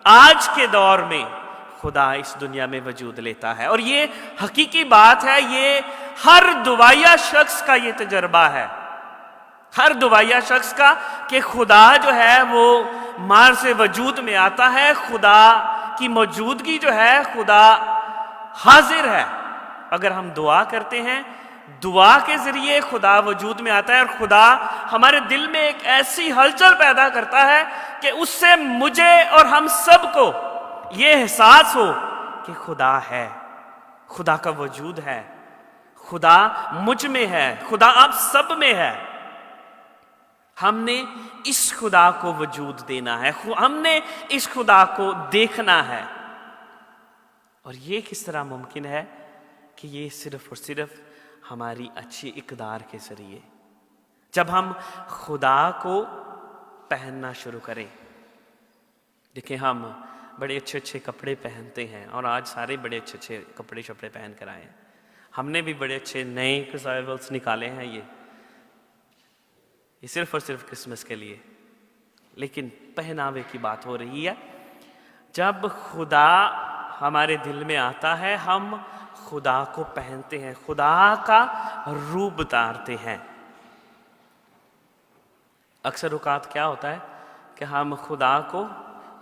आज के दौर में खुदा इस दुनिया में वजूद लेता है। और ये हकीकी बात है, ये हर दुआया शख्स का ये तजर्बा है, हर दुआया शख्स का, कि खुदा जो है वो मार से वजूद में आता है। खुदा की मौजूदगी जो है, खुदा हाजिर है। अगर हम दुआ करते हैं, दुआ के जरिए खुदा वजूद में आता है, और खुदा हमारे दिल में एक ऐसी हलचल पैदा करता है कि उससे मुझे और हम सबको ये एहसास हो कि खुदा है, खुदा का वजूद है, खुदा मुझ में है, खुदा आप सब में है। हमने इस खुदा को वजूद देना है, हमने इस खुदा को देखना है। और ये किस तरह मुमकिन है कि ये सिर्फ और सिर्फ हमारी अच्छी इक़दार के जरिए, जब हम खुदा को पहनना शुरू करें। देखिए, हम बड़े अच्छे अच्छे कपड़े पहनते हैं, और आज सारे बड़े अच्छे अच्छे कपड़े शपड़े पहन कर आए हैं। हमने भी बड़े अच्छे नए कज़ाइवल्स निकाले हैं, ये सिर्फ और सिर्फ क्रिसमस के लिए। लेकिन पहनावे की बात हो रही है। जब खुदा हमारे दिल में आता है, हम खुदा को पहनते हैं, खुदा का रूप उतारते हैं। अक्सर औकात क्या होता है कि हम खुदा को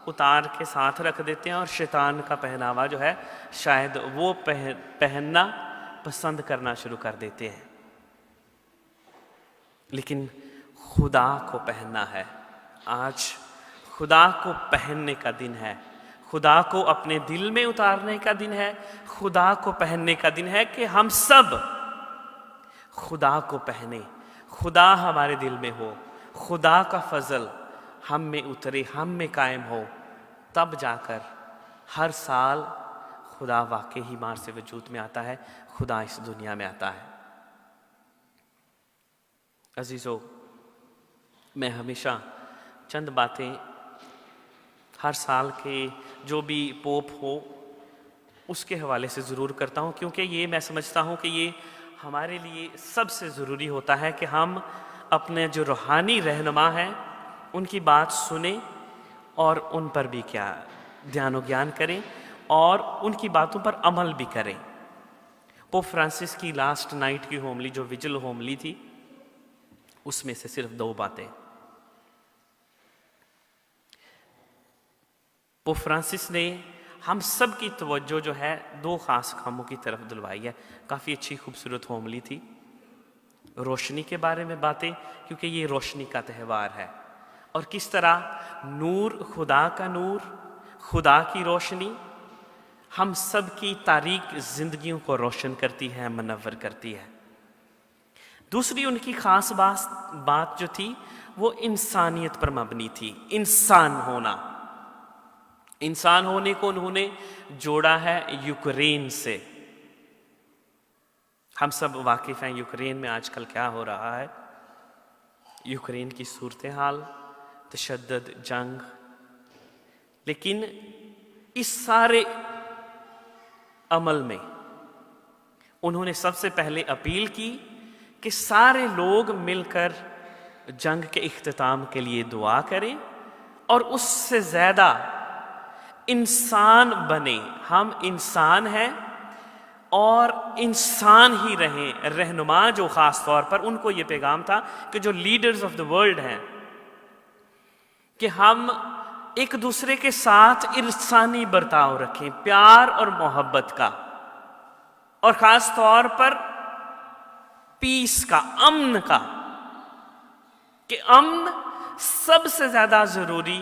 उतार के साथ रख देते हैं, और शैतान का पहनावा जो है शायद वो पहनना पसंद करना शुरू कर देते हैं। लेकिन खुदा को पहनना है। आज खुदा को पहनने का दिन है, खुदा को अपने दिल में उतारने का दिन है, खुदा को पहनने का दिन है कि हम सब खुदा को पहने, खुदा हमारे दिल में हो, खुदा का फजल हम में उतरे, हम में कायम हो। तब जाकर हर साल खुदा वाकई ही मार से वजूद में आता है, खुदा इस दुनिया में आता है। अजीजों, मैं हमेशा चंद बातें हर साल के जो भी पोप हो उसके हवाले से ज़रूर करता हूँ, क्योंकि ये मैं समझता हूँ कि ये हमारे लिए सबसे ज़रूरी होता है कि हम अपने जो रूहानी रहनुमा हैं उनकी बात सुने और उन पर भी क्या ध्यान ज्ञान करें और उनकी बातों पर अमल भी करें। पोप फ्रांसिस की लास्ट नाइट की होमली, जो विजिल होमली थी, उसमें से सिर्फ 2 बातें। पोप फ्रांसिस ने हम सब की तवज्जो जो है 2 खास कामों की तरफ दिलवाई है। काफ़ी अच्छी खूबसूरत होमली थी। रोशनी के बारे में बातें, क्योंकि ये रोशनी का त्यौहार है, और किस तरह नूर, खुदा का नूर, खुदा की रोशनी हम सब की तारीक जिंदगियों को रोशन करती है, मनव्वर करती है। दूसरी उनकी खास बात जो थी वो इंसानियत पर मबनी थी। इंसान होना, इंसान होने को उन्होंने जोड़ा है यूक्रेन से। हम सब वाकिफ हैं यूक्रेन में आजकल क्या हो रहा है, यूक्रेन की सूरत हाल, तशद्दुद, जंग। लेकिन इस सारे अमल में उन्होंने सबसे पहले अपील की कि सारे लोग मिलकर जंग के इख्तिताम के लिए दुआ करें और उससे ज़्यादा इंसान बने। हम इंसान हैं और इंसान ही रहें। रहनुमा जो ख़ास तौर पर उनको ये पैगाम था कि जो लीडर्स ऑफ द वर्ल्ड हैं, कि हम एक दूसरे के साथ इंसानी बर्ताव रखें, प्यार और मोहब्बत का, और खास तौर पर पीस का, अमन का, कि अमन सबसे ज्यादा जरूरी।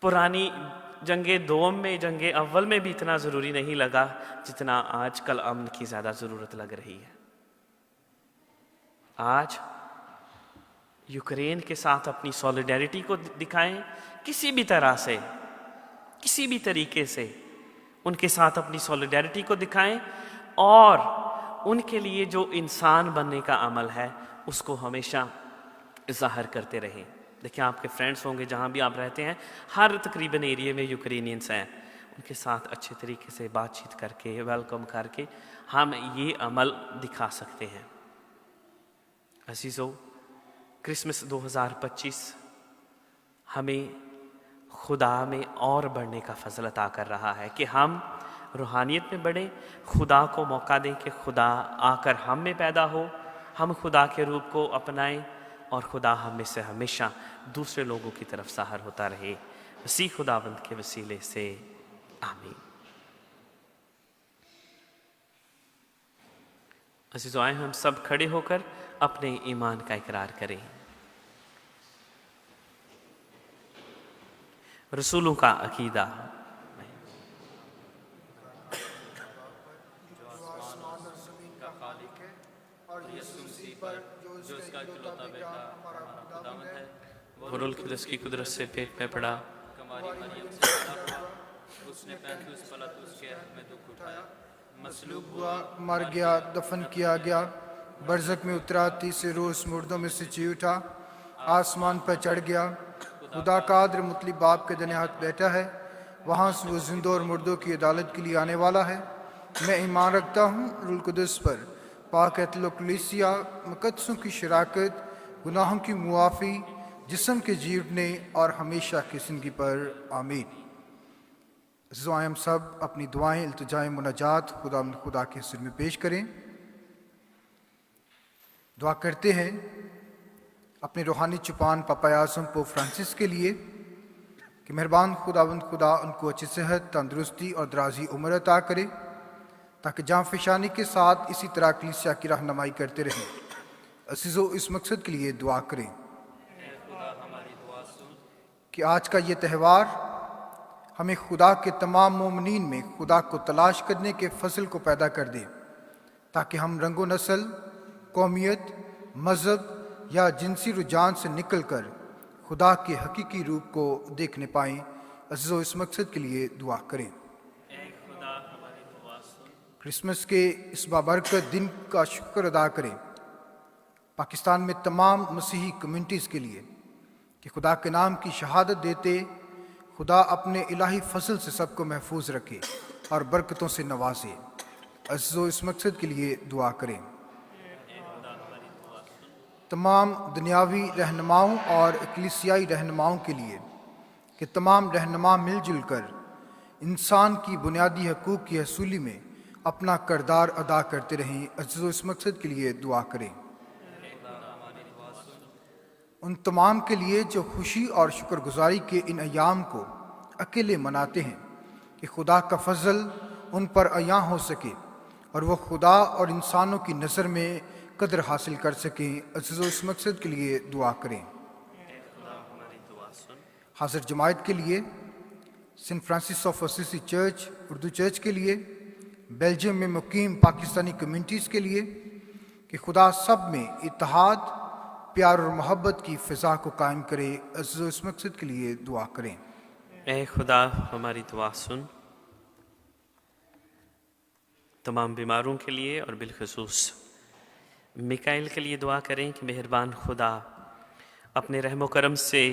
पुरानी जंगे दोम में, जंगे अव्वल में भी इतना जरूरी नहीं लगा जितना आजकल अमन की ज्यादा जरूरत लग रही है। आज यूक्रेन के साथ अपनी सॉलिडेरिटी को दिखाएं, किसी भी तरह से, किसी भी तरीके से उनके साथ अपनी सॉलिडेरिटी को दिखाएं, और उनके लिए जो इंसान बनने का अमल है उसको हमेशा ज़ाहिर करते रहें। देखिए, आपके फ्रेंड्स होंगे जहाँ भी आप रहते हैं, हर तकरीबन एरिया में यूक्रेनियंस हैं, उनके साथ अच्छे तरीके से बातचीत करके, वेलकम करके हम ये अमल दिखा सकते हैं। अजीज़ो, क्रिसमस 2025 हमें खुदा में और बढ़ने का फजल अता कर रहा है कि हम रूहानियत में बढ़ें, खुदा को मौका दें कि खुदा आकर हम में पैदा हो, हम खुदा के रूप को अपनाएं, और खुदा हम में से हमेशा दूसरे लोगों की तरफ ज़ाहिर होता रहे। मसीह खुदावंद के वसीले से आमीन। अज़ीज़ों, आए हम सब खड़े होकर अपने ईमान का इकरार करें। रसूलों का अकीदा। रुल कुदस की कुदरत से पेट में पड़ा, उसने पैंतुस पलातुस के में दुख उठाया, मसलूब हुआ, मर गया, दफन किया गया, बरज़क में उतरा, तीसरे रोज़ मुर्दों में से जी उठा, आसमान पर चढ़ गया, खुदा कादर मुतलिब बाप के दाहिने हाथ बैठा है, वहाँ से वो जिंदों और मुर्दों की अदालत के लिए आने वाला है। मैं ईमान रखता हूँ रुल कुदस पर, पाक एतलोकलीसिया, मुकद्दसों की शराकत, गुनाहों की मुआफ़ी, जिस्म के जीवने और हमेशा की ज़िंदगी पर आमीन। अज़ीज़ों, हम सब अपनी दुआएं, इल्तिजाएं, मुनाजात खुदा के हुज़ूर में पेश करें। दुआ करते हैं अपने रूहानी चुपान पापा आज़म पोप फ्रांसिस के लिए कि मेहरबान खुदा उनको अच्छी सेहत, तंदुरुस्ती और दराजी उम्र अता करे, ताकि जान फ़शानी के साथ इसी तरह कलीसिया की रहनुमाई करते रहें। अज़ीज़ों, इस मकसद के लिए दुआ करें कि आज का ये त्यौहार हमें खुदा के तमाम मोमिनीन में खुदा को तलाश करने के फसल को पैदा कर दे, ताकि हम रंगो नस्ल, कौमियत, मज़हब या जिनसी रुझान से निकल कर खुदा के हकीकी रूप को देखने पाएँ। अज़ीज़ों, इस मकसद के लिए दुआ करें। क्रिसमस के इस बाबरकत दिन का शुक्र अदा करें पाकिस्तान में तमाम मसीही कम्युनिटीज़ के लिए कि खुदा के नाम की शहादत देते खुदा अपने इलाही फसल से सबको महफूज रखे और बरकतों से नवाजे। अज़ीज़ों, इस मकसद के लिए दुआ करें। तमाम दुनियावी रहनुमाओं और कलीसियाई रहनुमाओं के लिए कि तमाम रहनुमा मिलजुल कर इंसान की बुनियादी हकूक़ की हसूली में अपना किरदार अदा करते रहें। अज़ीज़ों, इस मकसद के लिए दुआ करें। उन तमाम के लिए जो खुशी और शुक्रगुजारी के इन अयाम को अकेले मनाते हैं कि खुदा का फजल उन पर अयां हो सके और वह खुदा और इंसानों की नज़र में कदर हासिल कर सकें। अज़ीज़ों, इस मकसद के लिए दुआ करें। हाज़िर जमायत के लिए, saint Francis of Assisi church, Urdu church के लिए, बेल्जियम में मुकीम पाकिस्तानी कम्युनिटीज़ के लिए कि खुदा सब में इत्तेहाद, प्यार और मोहब्बत की फ़िज़ा को कायम करे। अज़ीज़ों, इस मकसद के लिए दुआ करें। ऐ खुदा, हमारी दुआ सुन। तमाम बीमारों के लिए और बिलखसूस मिकाइल के लिए दुआ करें कि मेहरबान खुदा अपने रहम करम से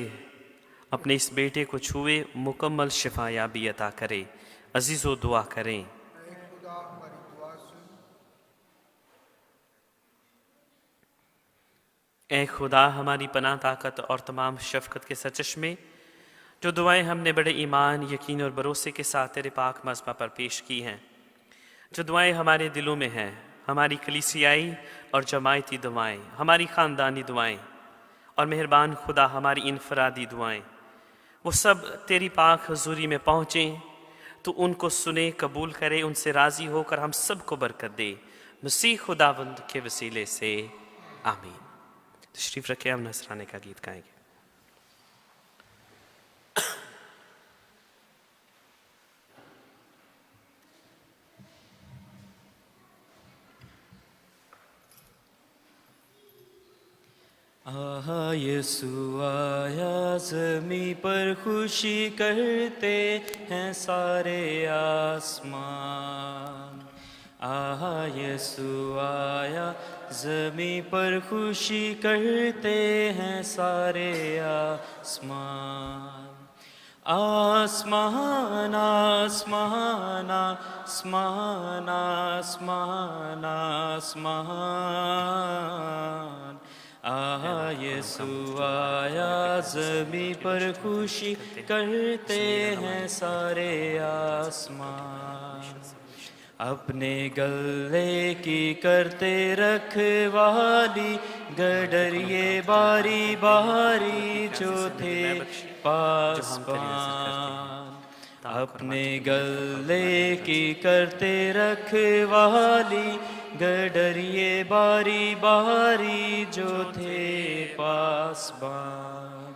अपने इस बेटे को छुए, मुकम्मल शिफा याबी अता करे। अजीज़ों, दुआ करें। ऐ खुदा, हमारी पनाह, ताकत और तमाम शफ़क़त के सरचश्मे, जो दुआएं हमने बड़े ईमान, यकीन और भरोसे के साथ तेरे पाक मज़बा पर पेश की हैं, जो दुआएं हमारे दिलों में हैं, हमारी कलीसियाई और जमायती दुआएं, हमारी ख़ानदानी दुआएं और मेहरबान खुदा हमारी इनफरादी दुआएं, वो सब तेरी पाक हुजूरी में पहुँचें, तो उनको सुने, कबूल करे, उनसे राज़ी होकर हम सबको बरकत दे, मसीह खुदावंद के वसीले से आमीन। तशरीफ़ रखें, हम नसराने का गीत गाएंगे। आहा यीशु आया ज़मीं पर, खुशी करते हैं सारे आसमान। आहा यीशु आया ज़मीं पर, खुशी करते हैं सारे आसमान। आसमान आसमान आसमान आसमान आसमान। आहा यीशु आया ज़मीं पर, खुशी करते हैं सारे आसमान। अपने गले की करते रखवाली, गडरिए बारी बारी जो थे पासबान। अपने गले की करते रखवाली, गडरिए बारी बारी जो थे पासबान।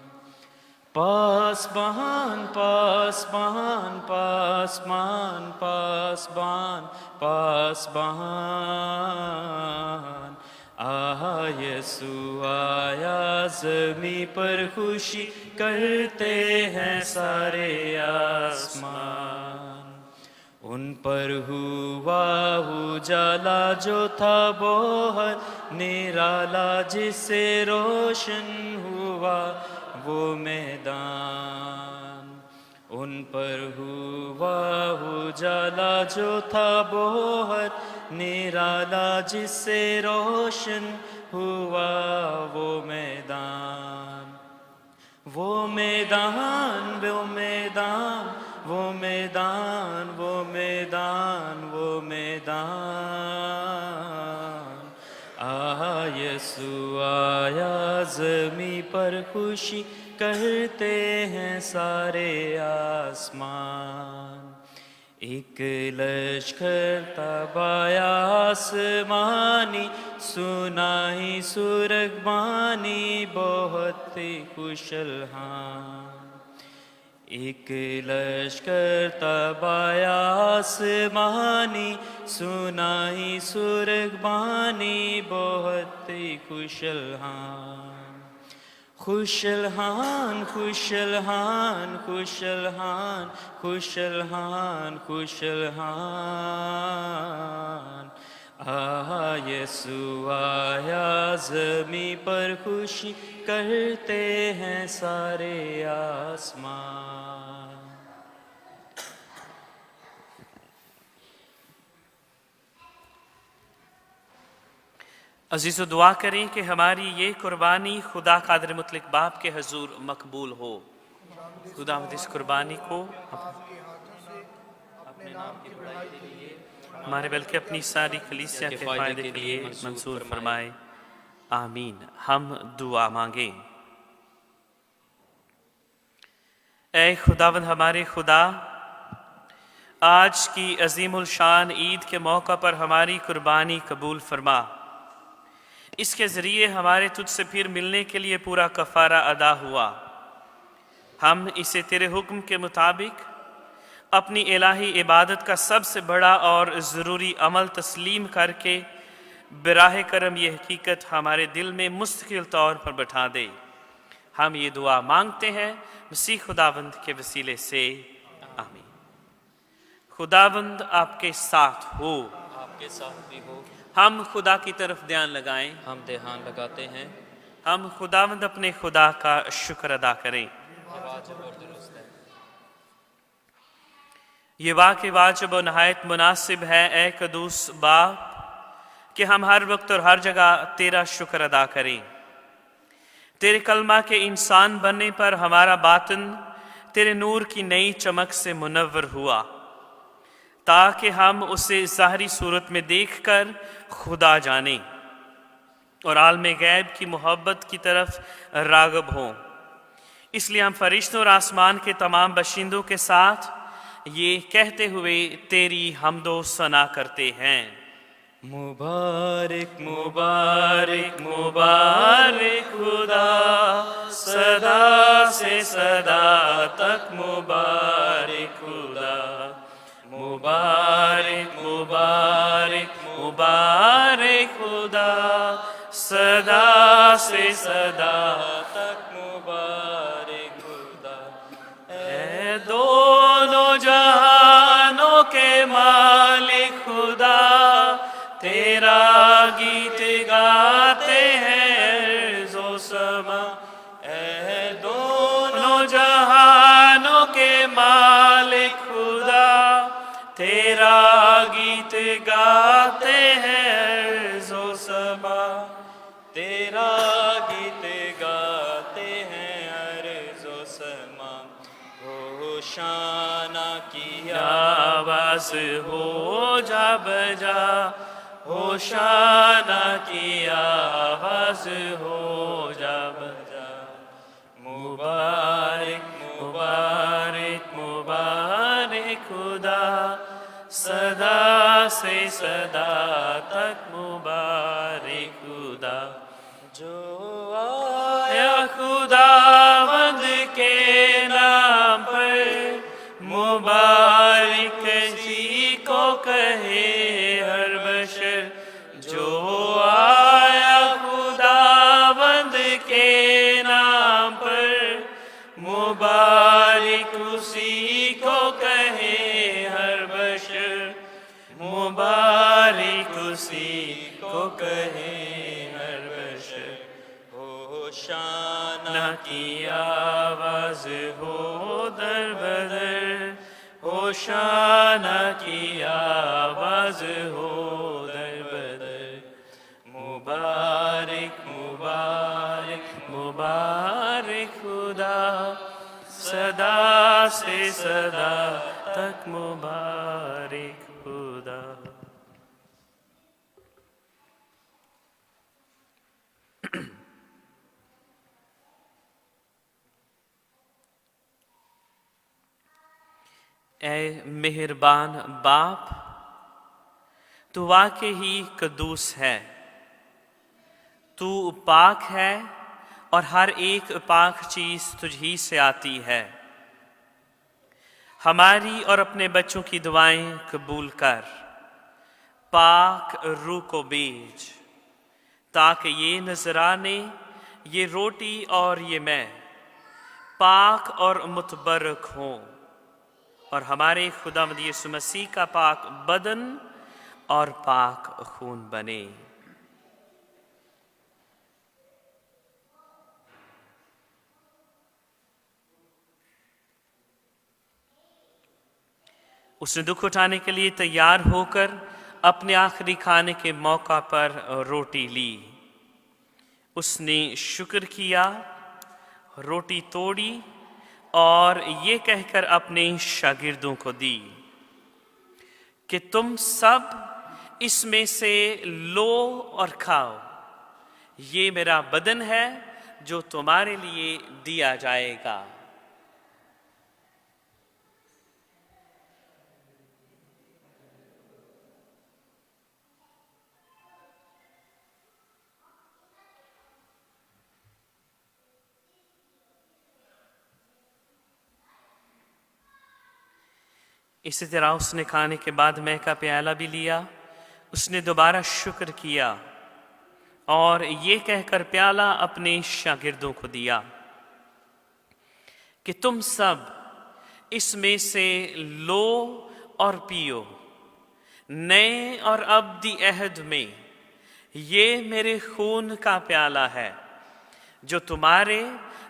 पासबान पासबान पासबान पासबान पासबान। आहा यीशु आया ज़मीं पर, खुशी करते हैं सारे आसमान। उन पर हुआ उजाला जो था बहुत निराला, जिससे रोशन हुआ वो मैदान। उन पर हुआ उजाला जो था बहुत निराला, जिससे रोशन हुआ वो मैदान। वो मैदान वो मैदान वो मैदान वो मैदान वो मैदान। आहा यीशु आया ज़मीं पर, खुशी करते हैं सारे आसमान। एक लश्कर तब आया आसमानी, सुनाई सुरगबानी बहुत कुशल हाँ। एक लश्कर तब आया आसमानी, सुनाई सुरगबानी बहुत खुशल हाँ। खुशल हान खुशल हान खुशल हान खुशल हान खुशल हान। आहा यीशु आया ज़मीं पर, खुशी करते हैं सारे आसमान। अजीज़ो दुआ करें कि हमारी ये कुर्बानी खुदा कादिर मुतलक बाप के हजूर मकबूल हो। खुदा इस कुर्बानी को अपने नाम की बड़ाई के लिए, हमारे बल्कि अपनी सारी कलीसिया के फ़ायदे के लिए मंजूर फरमाए, आमीन। हम दुआ मांगें। ऐ खुदावंद हमारे खुदा, आज की अजीमुल शान ईद के मौका पर हमारी कुर्बानी कबूल फरमा। इसके ज़रिए हमारे तुझसे फिर मिलने के लिए पूरा कफ़ारा अदा हुआ। हम इसे तेरे हुक्म के मुताबिक अपनी इलाही इबादत का सबसे बड़ा और ज़रूरी अमल तस्लीम करके बराह करम ये हकीकत हमारे दिल में मुस्तकिल तौर पर बैठा दे। हम ये दुआ मांगते हैं मसीह खुदावंद के वसीले से, आमीन। खुदावंद आपके साथ हो, आपके साथ भी हो। हम खुदा की तरफ ध्यान लगाएं। हम ध्यान लगाते हैं। हम खुदावंद अपने खुदा का शुक्र अदा करें। वाजिब और दुरुस्त है। ये वाक़ई वाजिब और नहायत मुनासिब है ए कदूस बाप कि हम हर वक्त और हर जगह तेरा शुक्र अदा करें। तेरे कलमा के इंसान बनने पर हमारा बातिन तेरे नूर की नई चमक से मुनव्वर हुआ, ताकि हम उसे ज़ाहरी सूरत में देखकर खुदा जाने और आलम गैब की मोहब्बत की तरफ राग़ब हों। इसलिए हम फरिश्तों और आसमान के तमाम बाशिंदों के साथ ये कहते हुए तेरी हमदो सना करते हैं। मुबारक मुबारक मुबारक खुदा, सदा से सदा तक मुबारक खुदा। मुबारक मुबारक मुबारक खुदा, सदा से सदा तक मुबारक खुदा। ऐ दोनों जहानों के मालिक खुदा, तेरा गीत गाते हैं जो समा। ऐ दोनों जहानों के मालिक खुदा, तेरा गीत गाते हैं जो समा। तेरा गीत गाते हैं अर्ज़ो समा। होशाना की आवाज़ हो जा बजा, होशाना की आवाज़ हो जा बजा। मुबारक मुबारक मुबारक खुदा, सदा से सदा तक मुबारक खुदा। जो आया खुदावंद के नाम पर, मुबारक जी को कहे हर बशर। जो आया खुदावंद के नाम पर, मुबारक उसी को कहे हर बशर। मुबारक उसी को कहे हर बशर। होशाना की आवाज़ हो दर बदर, होशाना की आवाज़ हो दर बदर। मुबारक मुबारक मुबारक खुदा, सदा से सदा तक मुबारक खुदा। ऐ मेहरबान बाप, तू वाकई ही कद्दूस है। तू पाक है और हर एक पाक चीज़ तुझी से आती है। हमारी और अपने बच्चों की दुआएं कबूल कर। पाक रूह को भेज ताकि ये नजराने, ये रोटी और ये मैं पाक और मुतबरक हों, और हमारे खुदावंद यीशु मसीह का पाक बदन और पाक खून बने। उसने दुख उठाने के लिए तैयार होकर अपने आखिरी खाने के मौका पर रोटी ली। उसने शुक्र किया, रोटी तोड़ी और ये कहकर अपने शागिर्दों को दी कि तुम सब इसमें से लो और खाओ। ये मेरा बदन है जो तुम्हारे लिए दिया जाएगा। इसी तरह उसने खाने के बाद मैं का प्याला भी लिया। उसने दोबारा शुक्र किया और ये कहकर प्याला अपने शागिर्दों को दिया कि तुम सब इसमें से लो और पियो। नए और अब्दी अहद में ये मेरे खून का प्याला है, जो तुम्हारे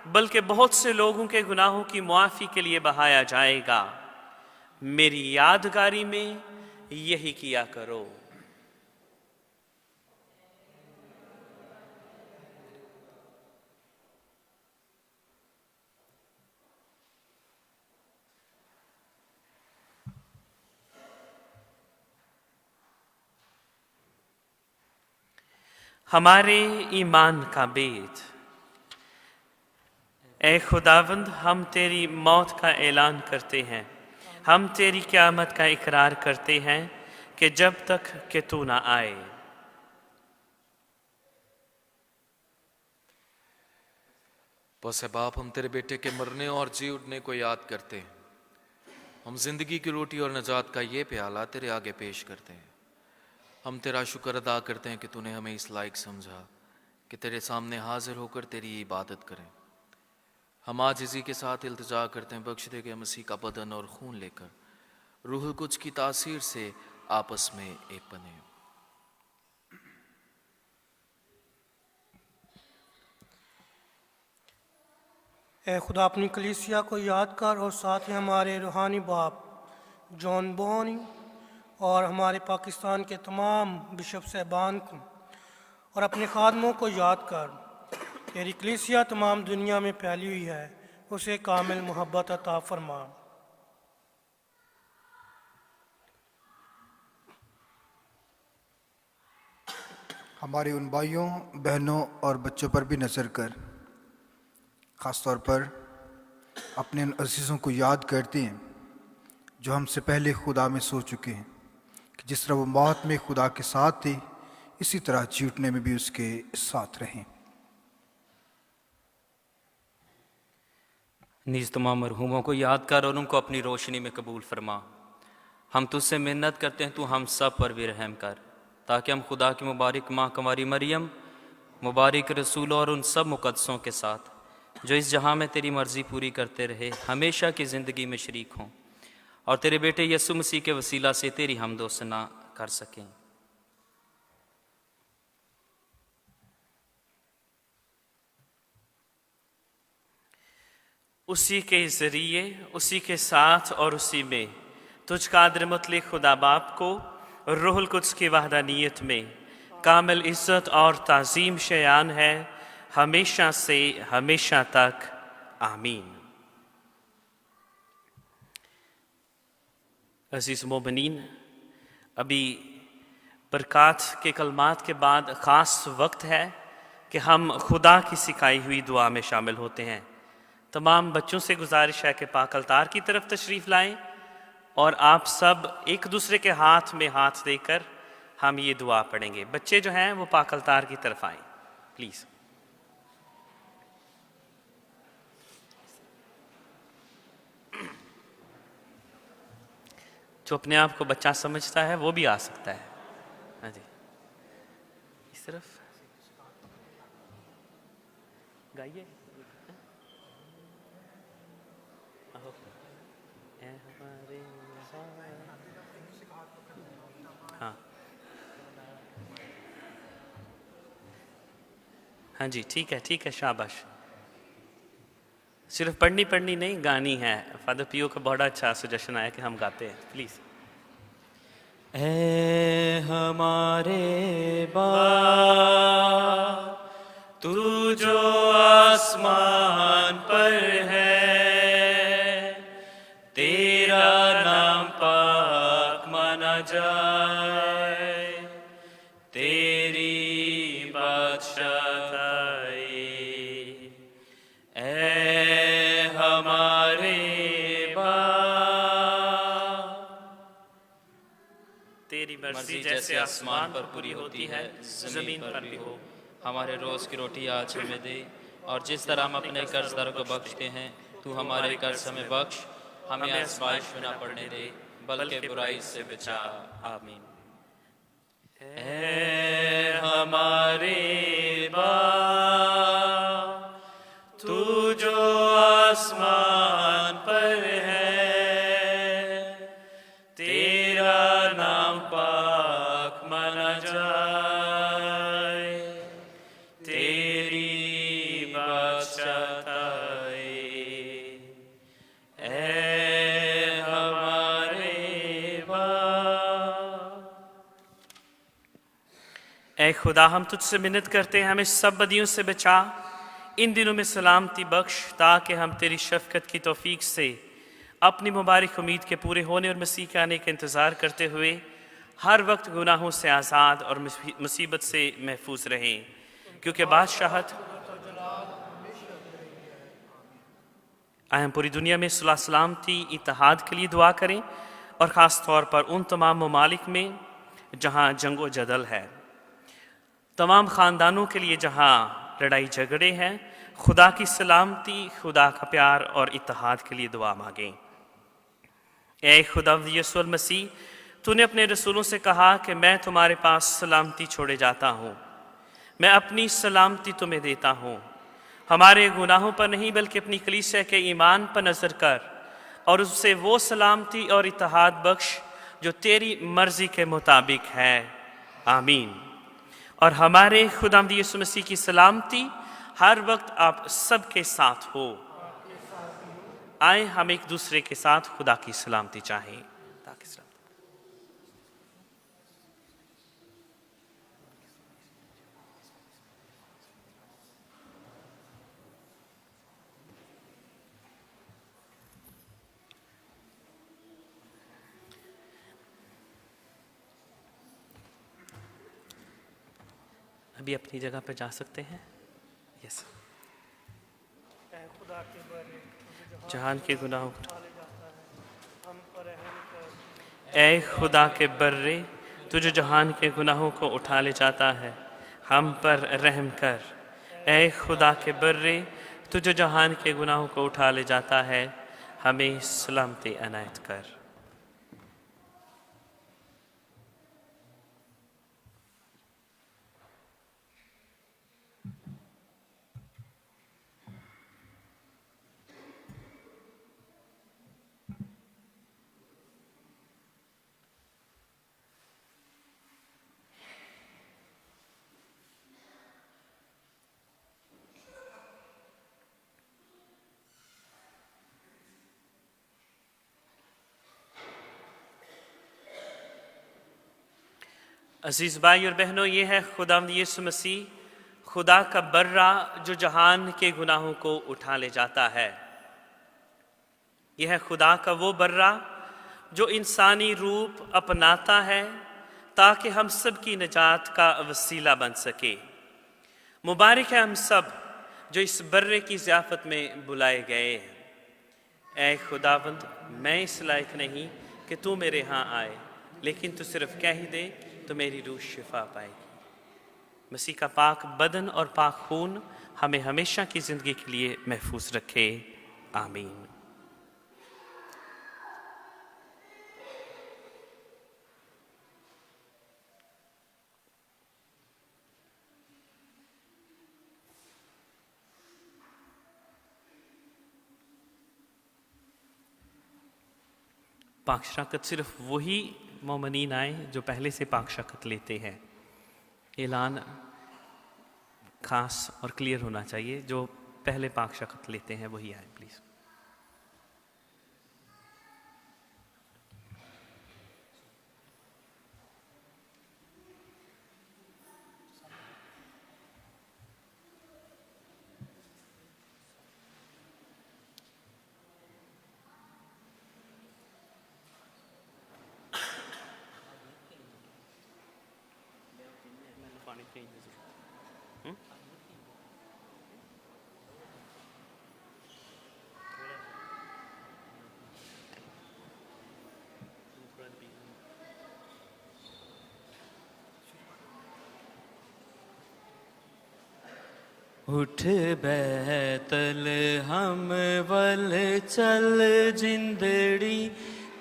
बल्कि बहुत से लोगों के गुनाहों की मुआफ़ी के लिए बहाया जाएगा। मेरी यादगारी में यही किया करो। हमारे ईमान का भेद। ए खुदावंद, हम तेरी मौत का ऐलान करते हैं, हम तेरी क़यामत का इकरार करते हैं कि जब तक कि तू ना आए। बस है बाप, हम तेरे बेटे के मरने और जी उठने को याद करते हैं। हम जिंदगी की रोटी और नजात का ये प्याला तेरे आगे पेश करते हैं। हम तेरा शुक्र अदा करते हैं कि तूने हमें इस लायक समझा कि तेरे सामने हाजिर होकर तेरी इबादत करें। हम आज इसी के साथ इल्तिजा करते हैं, बख्श दे के मसीह का बदन और खून लेकर रूहुल कुद्स की तासीर से आपस में एक बने। ए खुदा, अपनी कलीसिया को याद कर और साथ ही हमारे रूहानी बाप जॉन बोनी और हमारे पाकिस्तान के तमाम बिशप साहबान को और अपने खादमों को याद कर। तेरी कलीसिया तमाम दुनिया में फैली हुई है, उसे कामिल मोहब्बत अता फरमा। हमारे उन भाइयों बहनों और बच्चों पर भी नज़र कर, ख़ास तौर पर अपने उन अजीज़ों को याद करते हैं जो हमसे पहले खुदा में सो चुके हैं, कि जिस तरह वो मौत में खुदा के साथ थे, इसी तरह जी उठने में भी उसके साथ रहें। नीज़ तमाम मरहूमों को याद कर और उनको अपनी रोशनी में कबूल फरमा। हम तुझसे मिन्नत करते हैं, तू हम सब पर भी रहम कर, ताकि हम खुदा की मुबारक माँ कुंवारी मरियम, मुबारक रसूल और उन सब मुकद्दसों के साथ जो इस जहां में तेरी मर्ज़ी पूरी करते रहे, हमेशा की ज़िंदगी में शरीक हों और तेरे बेटे यीशु मसीह के वसीला से तेरी हमदो सना कर सकें। उसी के ज़रिए, उसी के साथ और उसी में तुझ कादिर मुतलक खुदा बाप को रूहुल कुद्स की वहदानियत में कामिल इज़्ज़त और ताज़ीम शयान है, हमेशा से हमेशा तक। आमीन। अज़ीज़ मोमिनीन, अभी बरक़ात के कलमात के बाद ख़ास वक्त है कि हम खुदा की सिखाई हुई दुआ में शामिल होते हैं। तमाम बच्चों से गुजारिश है कि पाक अलतार की तरफ तशरीफ़ लाएं और आप सब एक दूसरे के हाथ में हाथ देकर हम ये दुआ पढ़ेंगे। बच्चे जो हैं वो पाक अलतार की तरफ आएं प्लीज़। जो अपने आप को बच्चा समझता है वो भी आ सकता है। हाँ जी, इस तरफ गाइए। हाँ हाँ जी, ठीक है, शाबाश। सिर्फ पढ़नी नहीं, गानी है। फादर पियो का बड़ा अच्छा सजेशन आया कि हम गाते हैं, प्लीज़। ऐ हमारे बाप, तू जो आसमान पर है, तेरा नाम पाक माना जाए, तेरी बादशाही। ऐ हमारे बाप, तेरी मर्जी जैसे आसमान पर पूरी होती है ज़मीन पर भी हो। हमारे रोज़ की रोटी आज हमें दे, और जिस तरह हम अपने कर्जदारों को बख्शते हैं, तू हमारे कर्ज हमें बख्श, हमें आज़माइश में न पड़ने दे, बल्कि बुराई से बचा। आमीन। ऐ हमारे बाप, तू जो आसमान पर है, तेरा नाम पाक माना जाए, तेरी बादशाही। ऐ हमारे बाप। ऐ खुदा, हम तुझसे मिन्नत करते हैं, हमें सब बदियों से बचा, इन दिनों में सलामती बख्श, ताकि हम तेरी शफ़क़त की तौफीक से अपनी मुबारक उम्मीद के पूरे होने और मसीह के आने का इंतज़ार करते हुए हर वक्त गुनाहों से आज़ाद और मुसीबत से महफूज रहें, क्योंकि बादशाहत आए हम पूरी दुनिया में सुलह सलामती इत्तेहाद के लिए दुआ करें और ख़ास तौर पर उन तमाम ममालिक में जहाँ जंग व जदल है, तमाम ख़ानदानों के लिए जहाँ लड़ाई झगड़े हैं, खुदा की सलामती, खुदा का प्यार और इत्तेहाद के लिए दुआ मांगें। ऐ खुदावंद यीशु मसीह, तूने अपने रसूलों से कहा कि मैं तुम्हारे पास सलामती छोड़े जाता हूँ, मैं अपनी सलामती तुम्हें देता हूँ। हमारे गुनाहों पर नहीं बल्कि अपनी कलीसिया के ईमान पर नज़र कर और उससे वो सलामती और इत्तेहाद बख्श जो तेरी मर्ज़ी के मुताबिक है। आमीन। और हमारे खुदावंद यीशु मसीह की सलामती हर वक्त आप सबके साथ हो। आए हम एक दूसरे के साथ खुदा की सलामती चाहें। ताकि सलामती अभी अपनी जगह पर जा सकते हैं। यस। जहान के गुनाहों ऐ खुदा के बर्रे, तुझे जहान के गुनाहों को उठा ले जाता है, हम पर रहम कर। ऐ खुदा के बर्रे, तुझे जहान के गुनाहों को उठा ले जाता है, हमें सलामती अनायत कर। अजीज़ भाई और बहनों, ये है खुदावंद यीशु मसीह, खुदा का बर्रा जो जहान के गुनाहों को उठा ले जाता है। यह है खुदा का वो बर्रा जो इंसानी रूप अपनाता है ताकि हम सब की निजात का वसीला बन सके। मुबारक है हम सब जो इस बर्रे की ज़ियाफ़त में बुलाए गए हैं। ऐ खुदावंद, मैं इस लायक नहीं कि तू मेरे यहाँ आए, लेकिन तू सिर्फ कह ही दे तो मेरी रूह शिफा पाएगी। मसीह का पाक बदन और पाक खून हमें हमेशा की ज़िंदगी के लिए महफूज रखे। आमीन। पाक शराकत सिर्फ वही मोमिनीन आए जो पहले से पाक शराकत लेते हैं। ऐलान खास और क्लियर होना चाहिए, जो पहले पाक शराकत लेते हैं वही आए प्लीज़। उठ बैतल हम वल चल जिंदड़ी,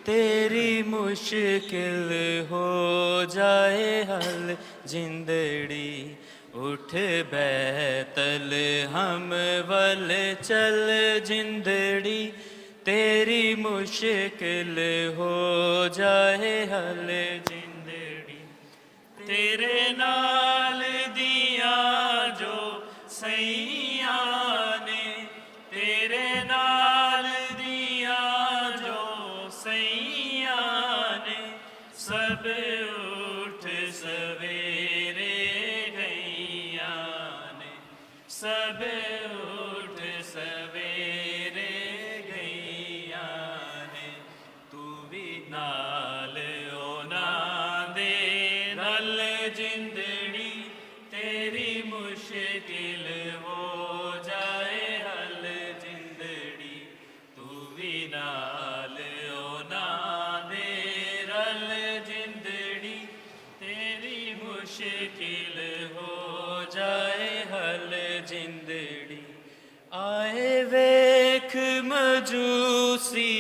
तेरी मुश्किल हो जाए हल जिंदड़ी। उठ बैतल हम वल चल जिंदड़ी, तेरी मुश्किल हो जाए हल जिंदड़ी। तेरे नाल दिया जो सैया ने, तेरे नाल दिया जो सैया ने, सब उठ सवेरे गैया ने, सब उठ सवेरे गैया ने। तू भी नाल ओना दे नल जिंदड़ी, तेरी मुश्किल हो जाए हल जिंदड़ी। आए वेख मजूसी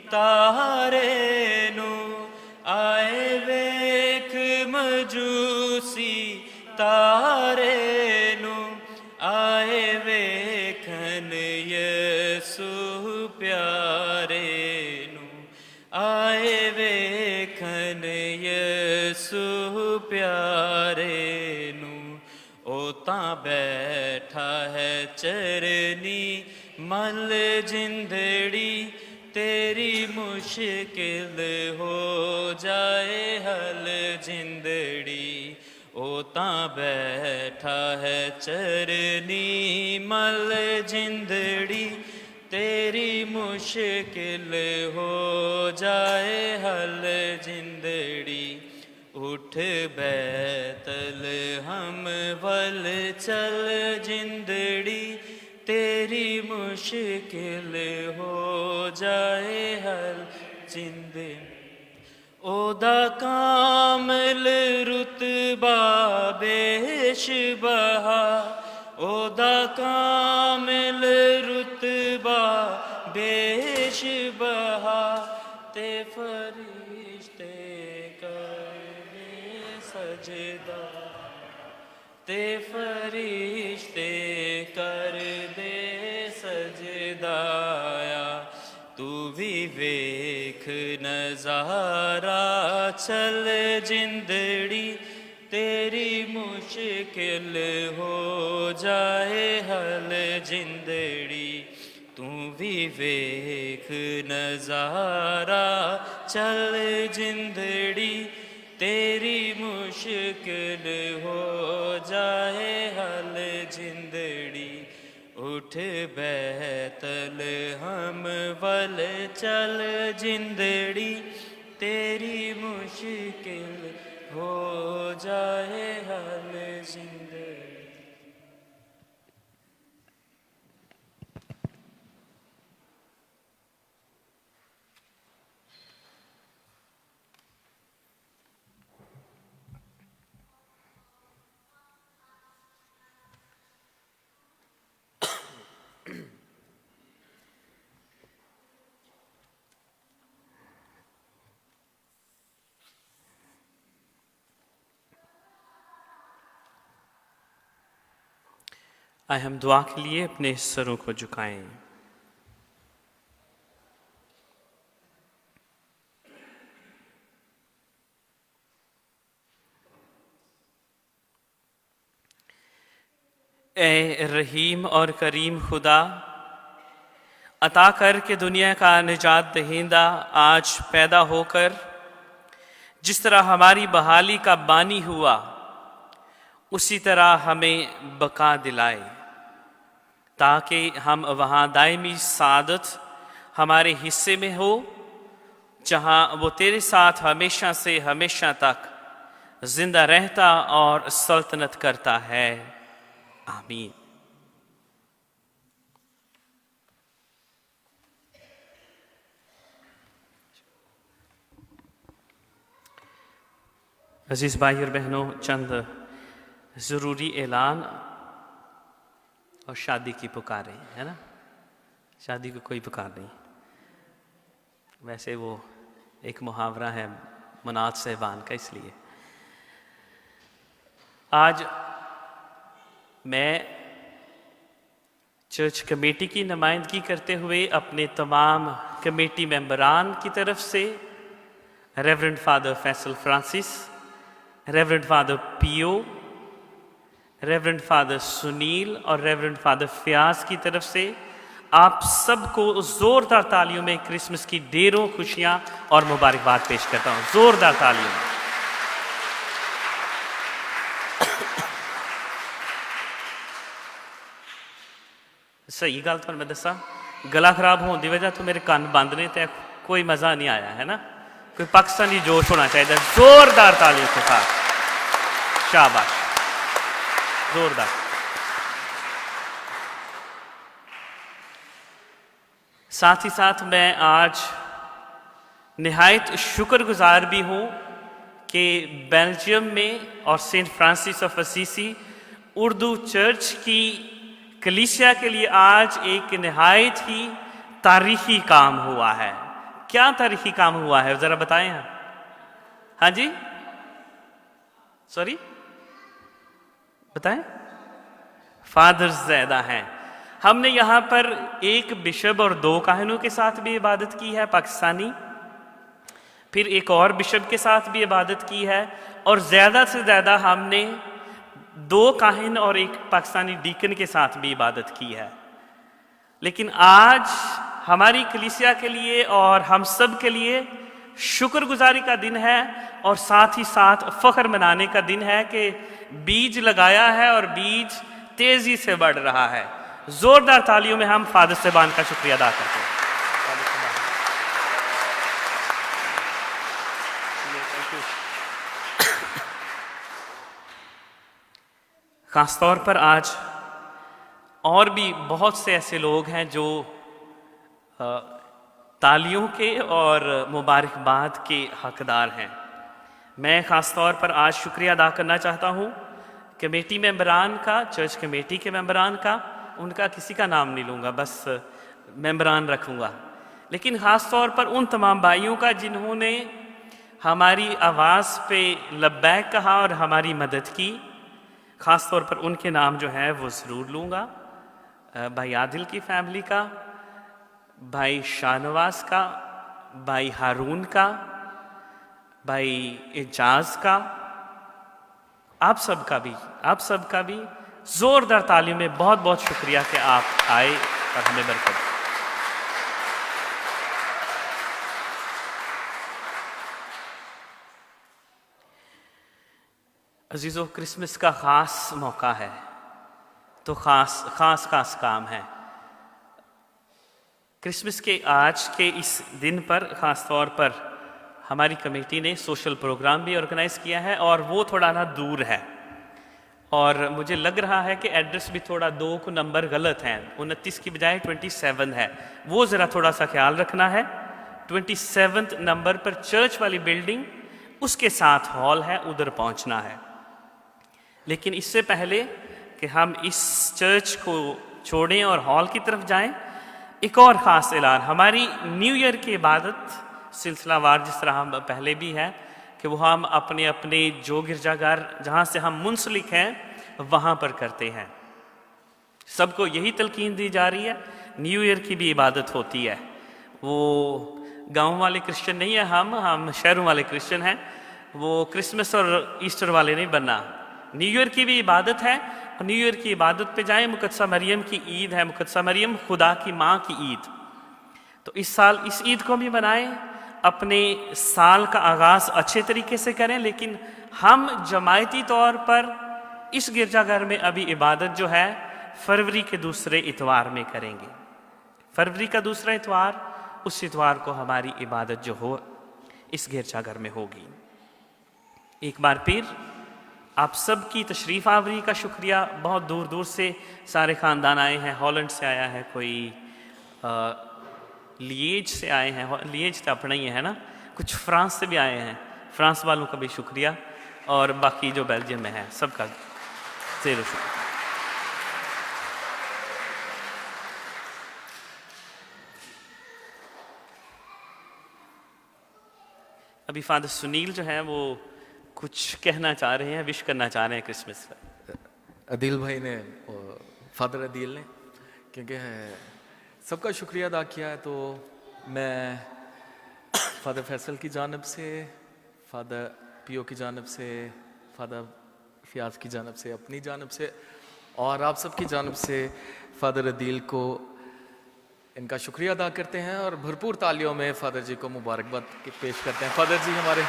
तारे नु, आए वेख मजूसी तारे नु, आए वेखन यसु प्यारे नु, आए वेखन यसु प्यारे नु। ओ तां बैठा है चरनी मल जिंदड़ी, तेरी मुश्किल हो जाए हल जिंदड़ी। ओ तां बैठा है चरनी मल जिंदड़ी, तेरी मुश्किल हो जाए हल जिंदड़ी। उठ बैतल हम वल चल जिंदड़ी, तेरी मुश्किल हो जाए हल जिंदड़ी। ओदा कामल रुतबा बेश बहा, ओदा कामल रुतबा बेश बहा, ते फरिश्ते करने सजदा, ते फरिश्ते कर दे सजदाया। तू भी वेख नजारा चल जिंदड़ी, तेरी मुश्किल हो जाए हल जिंदड़ी। तू भी वेख नजारा चल जिंदड़ी, तेरी मुश्किल हो जाए हल जिंदड़ी। उठ बैतल हम वल चल जिंदड़ी, तेरी मुश्किल हो जाए हल जिंदड़ी। आइए हम दुआ के लिए अपने सरों को झुकाएं। ए रहीम और करीम खुदा, अता कर के दुनिया का निजात दहिंदा आज पैदा होकर जिस तरह हमारी बहाली का बानी हुआ, उसी तरह हमें बका दिलाए, ताकि हम वहाँ दायमी सादत हमारे हिस्से में हो, जहाँ वो तेरे साथ हमेशा से हमेशा तक जिंदा रहता और सल्तनत करता है। आमीन। अजीज भाई और बहनों, चंद ज़रूरी ऐलान और शादी की पुकार है ना। शादी को कोई पुकार नहीं, वैसे वो एक मुहावरा है मुनात सहबान का, इसलिए आज मैं चर्च कमेटी की नुमाइंदगी करते हुए अपने तमाम कमेटी मेंबरान की तरफ से reverend father Faisal Francis, reverend father पियो, रेवरेंड फादर सुनील और रेवरेंड फादर फयाज की तरफ से आप सबको जोरदार तालियों में क्रिसमस की ढेरों खुशियां और मुबारकबाद पेश करता हूं। जोरदार तालियों में। सही गल तो मैं दसा, गला खराब होने की वजह तो मेरे कान बंद ने, तो कोई मजा नहीं आया है ना। कोई पाकिस्तानी जोश होना चाहिए। जोरदार तालियों के साथ, शाबाश, जोरदार। साथ ही साथ मैं आज निहायत शुक्रगुजार भी हूँ कि बेल्जियम में और saint Francis of Assisi Urdu church की कलीसिया के लिए आज एक निहायत ही तारीखी काम हुआ है। क्या तारीखी काम हुआ है जरा बताएं आप। हाँ जी, सॉरी बताएं। फादर्स ज़्यादा हैं। हमने यहाँ पर एक बिशप और 2 काहनों के साथ भी इबादत की है पाकिस्तानी, फिर एक और बिशप के साथ भी इबादत की है, और ज़्यादा से ज़्यादा हमने 2 काहिन और एक पाकिस्तानी डीकन के साथ भी इबादत की है। लेकिन आज हमारी कलीसिया के लिए और हम सब के लिए शुक्रगुजारी का दिन है, और साथ ही साथ फ़ख्र मनाने का दिन है कि बीज लगाया है और बीज तेज़ी से बढ़ रहा है। ज़ोरदार तालियों में हम फादर साहबान का शुक्रिया अदा करते हैं। खासतौर पर आज और भी बहुत से ऐसे लोग हैं जो तालियों के और मुबारकबाद के हकदार हैं। मैं ख़ासतौर पर आज शुक्रिया अदा करना चाहता हूँ कमेटी मेंबरान का, चर्च कमेटी के मेंबरान का। उनका किसी का नाम नहीं लूँगा, बस मेंबरान रखूँगा। लेकिन ख़ास तौर पर उन तमाम भाइयों का जिन्होंने हमारी आवाज़ पे लब्बैक कहा और हमारी मदद की। ख़ास तौर पर उनके नाम जो है वो ज़रूर लूँगा। भाई आदिल की फैमिली का, भाई शाहनवाज का, भाई हारून का, भाई एजाज का, आप सबका भी ज़ोरदार तालियों में बहुत बहुत शुक्रिया कि आप आए और हमें बरकत। अजीज़ों, क्रिसमस का ख़ास मौका है तो ख़ास काम है। क्रिसमस के आज के इस दिन पर ख़ास तौर पर हमारी कमेटी ने सोशल प्रोग्राम भी ऑर्गेनाइज़ किया है, और वो थोड़ा ना दूर है, और मुझे लग रहा है कि एड्रेस भी थोड़ा 2 को नंबर गलत हैं, 29 की बजाय 27 है। वो ज़रा थोड़ा सा ख्याल रखना है। 27 नंबर पर चर्च वाली बिल्डिंग, उसके साथ हॉल है, उधर पहुंचना है। लेकिन इससे पहले कि हम इस चर्च को छोड़ें और हॉल की तरफ जाएं, एक और ख़ास ऐलान। हमारी न्यू ईयर की इबादत सिलसिलावार जिस तरह हम पहले भी है कि वो हम अपने अपने जो गिरजाघर जहाँ से हम मुंसलिक हैं वहाँ पर करते हैं। सबको यही तलकीन दी जा रही है, न्यू ईयर की भी इबादत होती है। वो गांव वाले क्रिश्चियन नहीं है, हम शहरों वाले क्रिश्चियन हैं। वो क्रिसमस और ईस्टर वाले नहीं बनना। न्यू ईयर की भी इबादत है, और न्यू ईयर की इबादत पे जाएं। मुकद्दसा मरियम की ईद है, मुकद्दसा मरियम खुदा की माँ की ईद। तो इस साल इस ईद को भी मनाएं, अपने साल का आगाज़ अच्छे तरीके से करें। लेकिन हम जमायती तौर पर इस गिरजाघर में अभी इबादत जो है फरवरी के दूसरे इतवार में करेंगे। फरवरी का दूसरा इतवार, उस इतवार को हमारी इबादत जो हो इस गिरजाघर में होगी। एक बार फिर आप सब की तशरीफ़ आवरी का शुक्रिया। बहुत दूर दूर से सारे ख़ानदान आए हैं। हॉलैंड से आया है कोई, लिएज से आए हैं, लिएज तो अपना ही है ना, कुछ फ्रांस से भी आए हैं। फ्रांस वालों का भी शुक्रिया, और बाकी जो बेल्जियम में है सबका ज़रूर शुक्रिया। अभी फादर सुनील जो है वो कुछ कहना चाह रहे हैं, विश करना चाह रहे हैं क्रिसमस पर। अदील भाई ने, फादर अदील ने, क्योंकि सबका शुक्रिया अदा किया है, तो मैं फादर फैसल की जानब से, फादर पीओ की जानब से, फादर फियाज की जानब से, अपनी जानब से और आप सब की जानब से फादर अदील को इनका शुक्रिया अदा करते हैं, और भरपूर तालियों में फादर जी को मुबारकबाद पेश करते हैं। फादर जी हमारे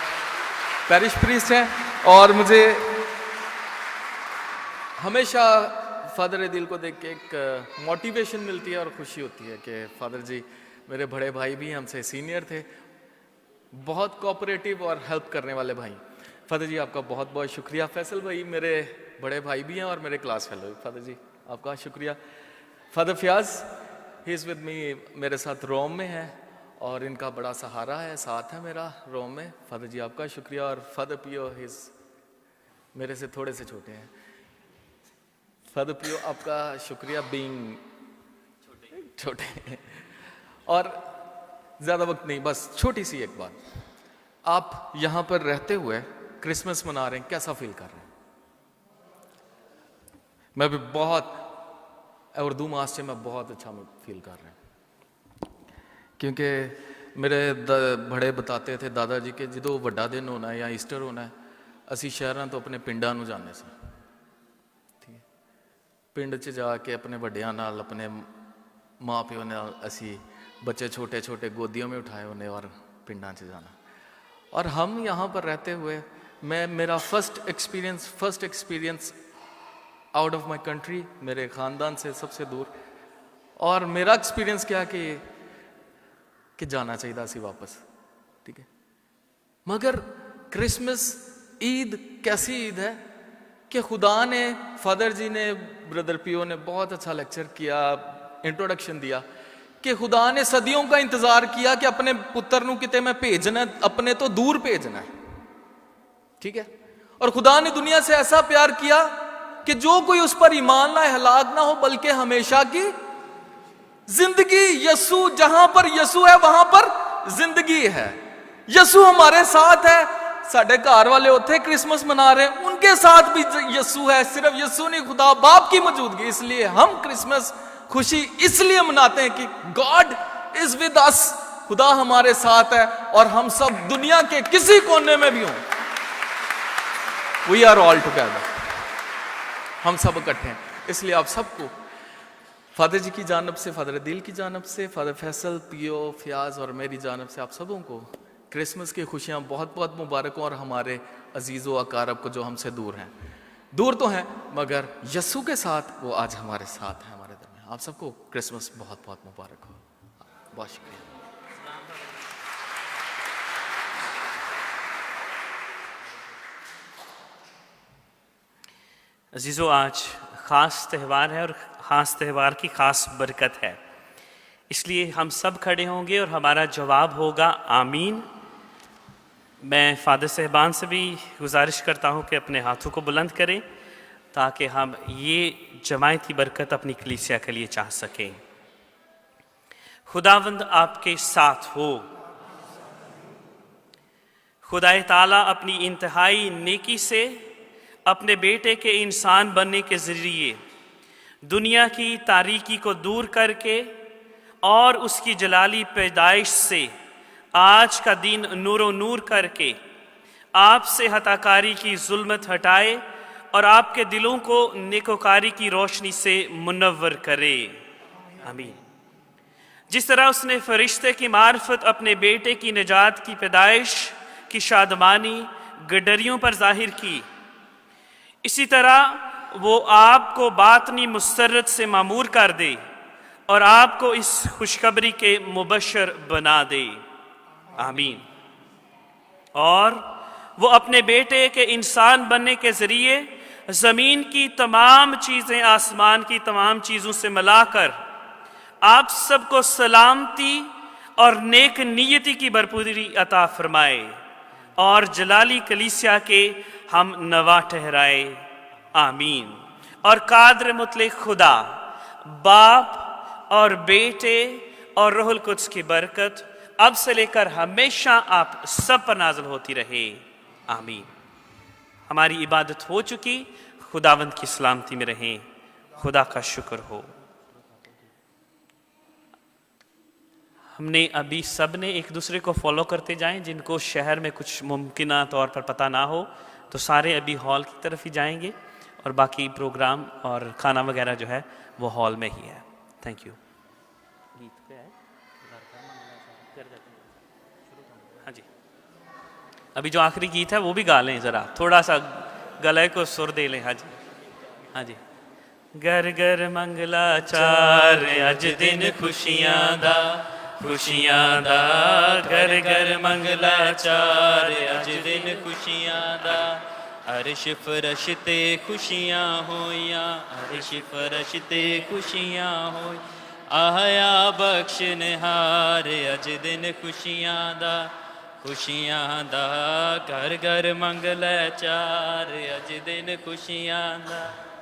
पैरिश प्रीस्ट हैं, और मुझे हमेशा फादर अदील को देख के एक मोटिवेशन मिलती है और खुशी होती है कि फादर जी मेरे बड़े भाई भी हमसे सीनियर थे, बहुत कोऑपरेटिव और हेल्प करने वाले भाई। फादर जी आपका बहुत बहुत शुक्रिया। फैसल भाई मेरे बड़े भाई भी हैं और मेरे क्लास फेलो। फादर जी आपका शुक्रिया। Father Fayaz, he is with me, मेरे साथ रोम में है और इनका बड़ा सहारा है, साथ है मेरा रोम में। फादर जी आपका शुक्रिया। और फादर पियो, ही मेरे से थोड़े से छोटे हैं। फादर प्रियो, आपका शुक्रिया बीइंग छोटे। और ज़्यादा वक्त नहीं, बस छोटी सी एक बात, आप यहाँ पर रहते हुए क्रिसमस मना रहे हैं, कैसा फील कर रहे हैं? मैं भी बहुत, उर्दू मास से मैं बहुत अच्छा फील कर रहा हूँ, क्योंकि मेरे बड़े बताते थे दादाजी के जो वड्डा दिन होना है या ईस्टर होना है, असी शहरों तो अपने पिंडां नूं जाने से, ठीक है, पिंड च जाके अपने वड्डियां नाल, अपने माँ प्यो नाल असी बच्चे छोटे छोटे गोदियों में उठाए उन्हें और पिंडां च जाना। और हम यहाँ पर रहते हुए, मेरा first experience out of my country, मेरे ख़ानदान से सबसे दूर, और मेरा एक्सपीरियंस क्या कि जाना चाहिए सी वापस, ठीक है। मगर क्रिसमस ईद कैसी ईद है कि खुदा ने, फादर जी ने, ब्रदर पियो ने बहुत अच्छा लेक्चर किया, इंट्रोडक्शन दिया कि खुदा ने सदियों का इंतजार किया कि अपने पुत्र नूं किते मैं भेजना है, अपने तो दूर भेजना है, ठीक है। और खुदा ने दुनिया से ऐसा प्यार किया कि जो कोई उस पर ईमान लाए हलाक ना हो बल्कि हमेशा की जिंदगी। यसू, जहां पर यसू है वहां पर जिंदगी है। यसू हमारे साथ है, साडे घर वाले उथे क्रिसमस मना रहे हैं, उनके साथ भी यसू है। सिर्फ यसू नहीं, खुदा बाप की मौजूदगी, इसलिए हम क्रिसमस खुशी इसलिए मनाते हैं कि गॉड इज विद अस, खुदा हमारे साथ है, और हम सब दुनिया के किसी कोने में भी हों, वी आर ऑल टुगेदर, हम सब इकट्ठे हैं। इसलिए आप सबको फादर जी की जानब से, फादर अदील की जानब से, फादर फैसल, पियो, फयाज और मेरी जानब से आप सबों को क्रिसमस की खुशियाँ बहुत बहुत मुबारक हों। और हमारे अजीज़ व अकारब को जो हमसे दूर हैं, दूर तो हैं मगर यसू के साथ वो आज हमारे साथ हैं, हमारे दरमियान। आप सबको क्रिसमस बहुत बहुत मुबारक हो। बहुत शुक्रिया। अजीज़ों, आज ख़ास त्यौहार है और ख़ास त्यौहार की ख़ास बरकत है, इसलिए हम सब खड़े होंगे और हमारा जवाब होगा आमीन। मैं फ़ादर साहबान से भी गुजारिश करता हूँ कि अपने हाथों को बुलंद करें ताकि हम ये जमायती बरकत अपनी कलीसिया के लिए चाह सकें। खुदावंद आपके साथ हो। खुदाए ताला अपनी इंतहाई नेकी से अपने बेटे के इंसान बनने के ज़रिए दुनिया की तारीकी को दूर करके और उसकी जलाली पैदाइश से आज का दिन नूरो नूर करके आपसे हताकारी की जुल्मत हटाए और आपके दिलों को नेकोकारी की रोशनी से मुनव्वर करे। आमीन। जिस तरह उसने फरिश्ते की मार्फत अपने बेटे की निजात की पैदाइश की शादमानी गडरियों पर जाहिर की, इसी तरह वो आपको बातनी मुसर्रत से मामूर कर दे और आपको इस खुशखबरी के मुबशर बना दे। आमीन। और वो अपने बेटे के इंसान बनने के ज़रिए ज़मीन की तमाम चीज़ें आसमान की तमाम चीज़ों से मिलाकर आप सबको सलामती और नेक नियति की भरपूरी अता फरमाए और जलाली कलीसिया के हम नवा ठहराए। आमीन। और कादर मुतलक खुदा बाप और बेटे और रूहुल कुद्स की बरकत अब से लेकर हमेशा आप सब पर नाज़िल होती रहे। आमीन। हमारी इबादत हो चुकी, खुदावंद की सलामती में रहें। खुदा का शुक्र हो। हमने अभी सब ने एक दूसरे को फॉलो करते जाएं। जिनको शहर में कुछ मुमकिन तौर पर पता ना हो तो सारे अभी हॉल की तरफ ही जाएंगे और बाकी प्रोग्राम और खाना वगैरह जो है वो हॉल में ही है। Thank you. हाँ जी, अभी जो आखिरी गीत है वो भी गा लें, ज़रा थोड़ा सा गले को सुर दे लें। हाँ जी, हाँ जी। घर घर मंगलाचार अज दिन खुशियां दा, खुशियां दा, घर घर मंगलाचार अज दिन खुशियां दा। अरश फरश ते खुशियां होइयां, अरश फरश ते खुशियां होई, आया बख्श निहार अज दिन खुशियां दा, खुशियां दा। घर घर मंगलाचार अज दिन खुशियां दा।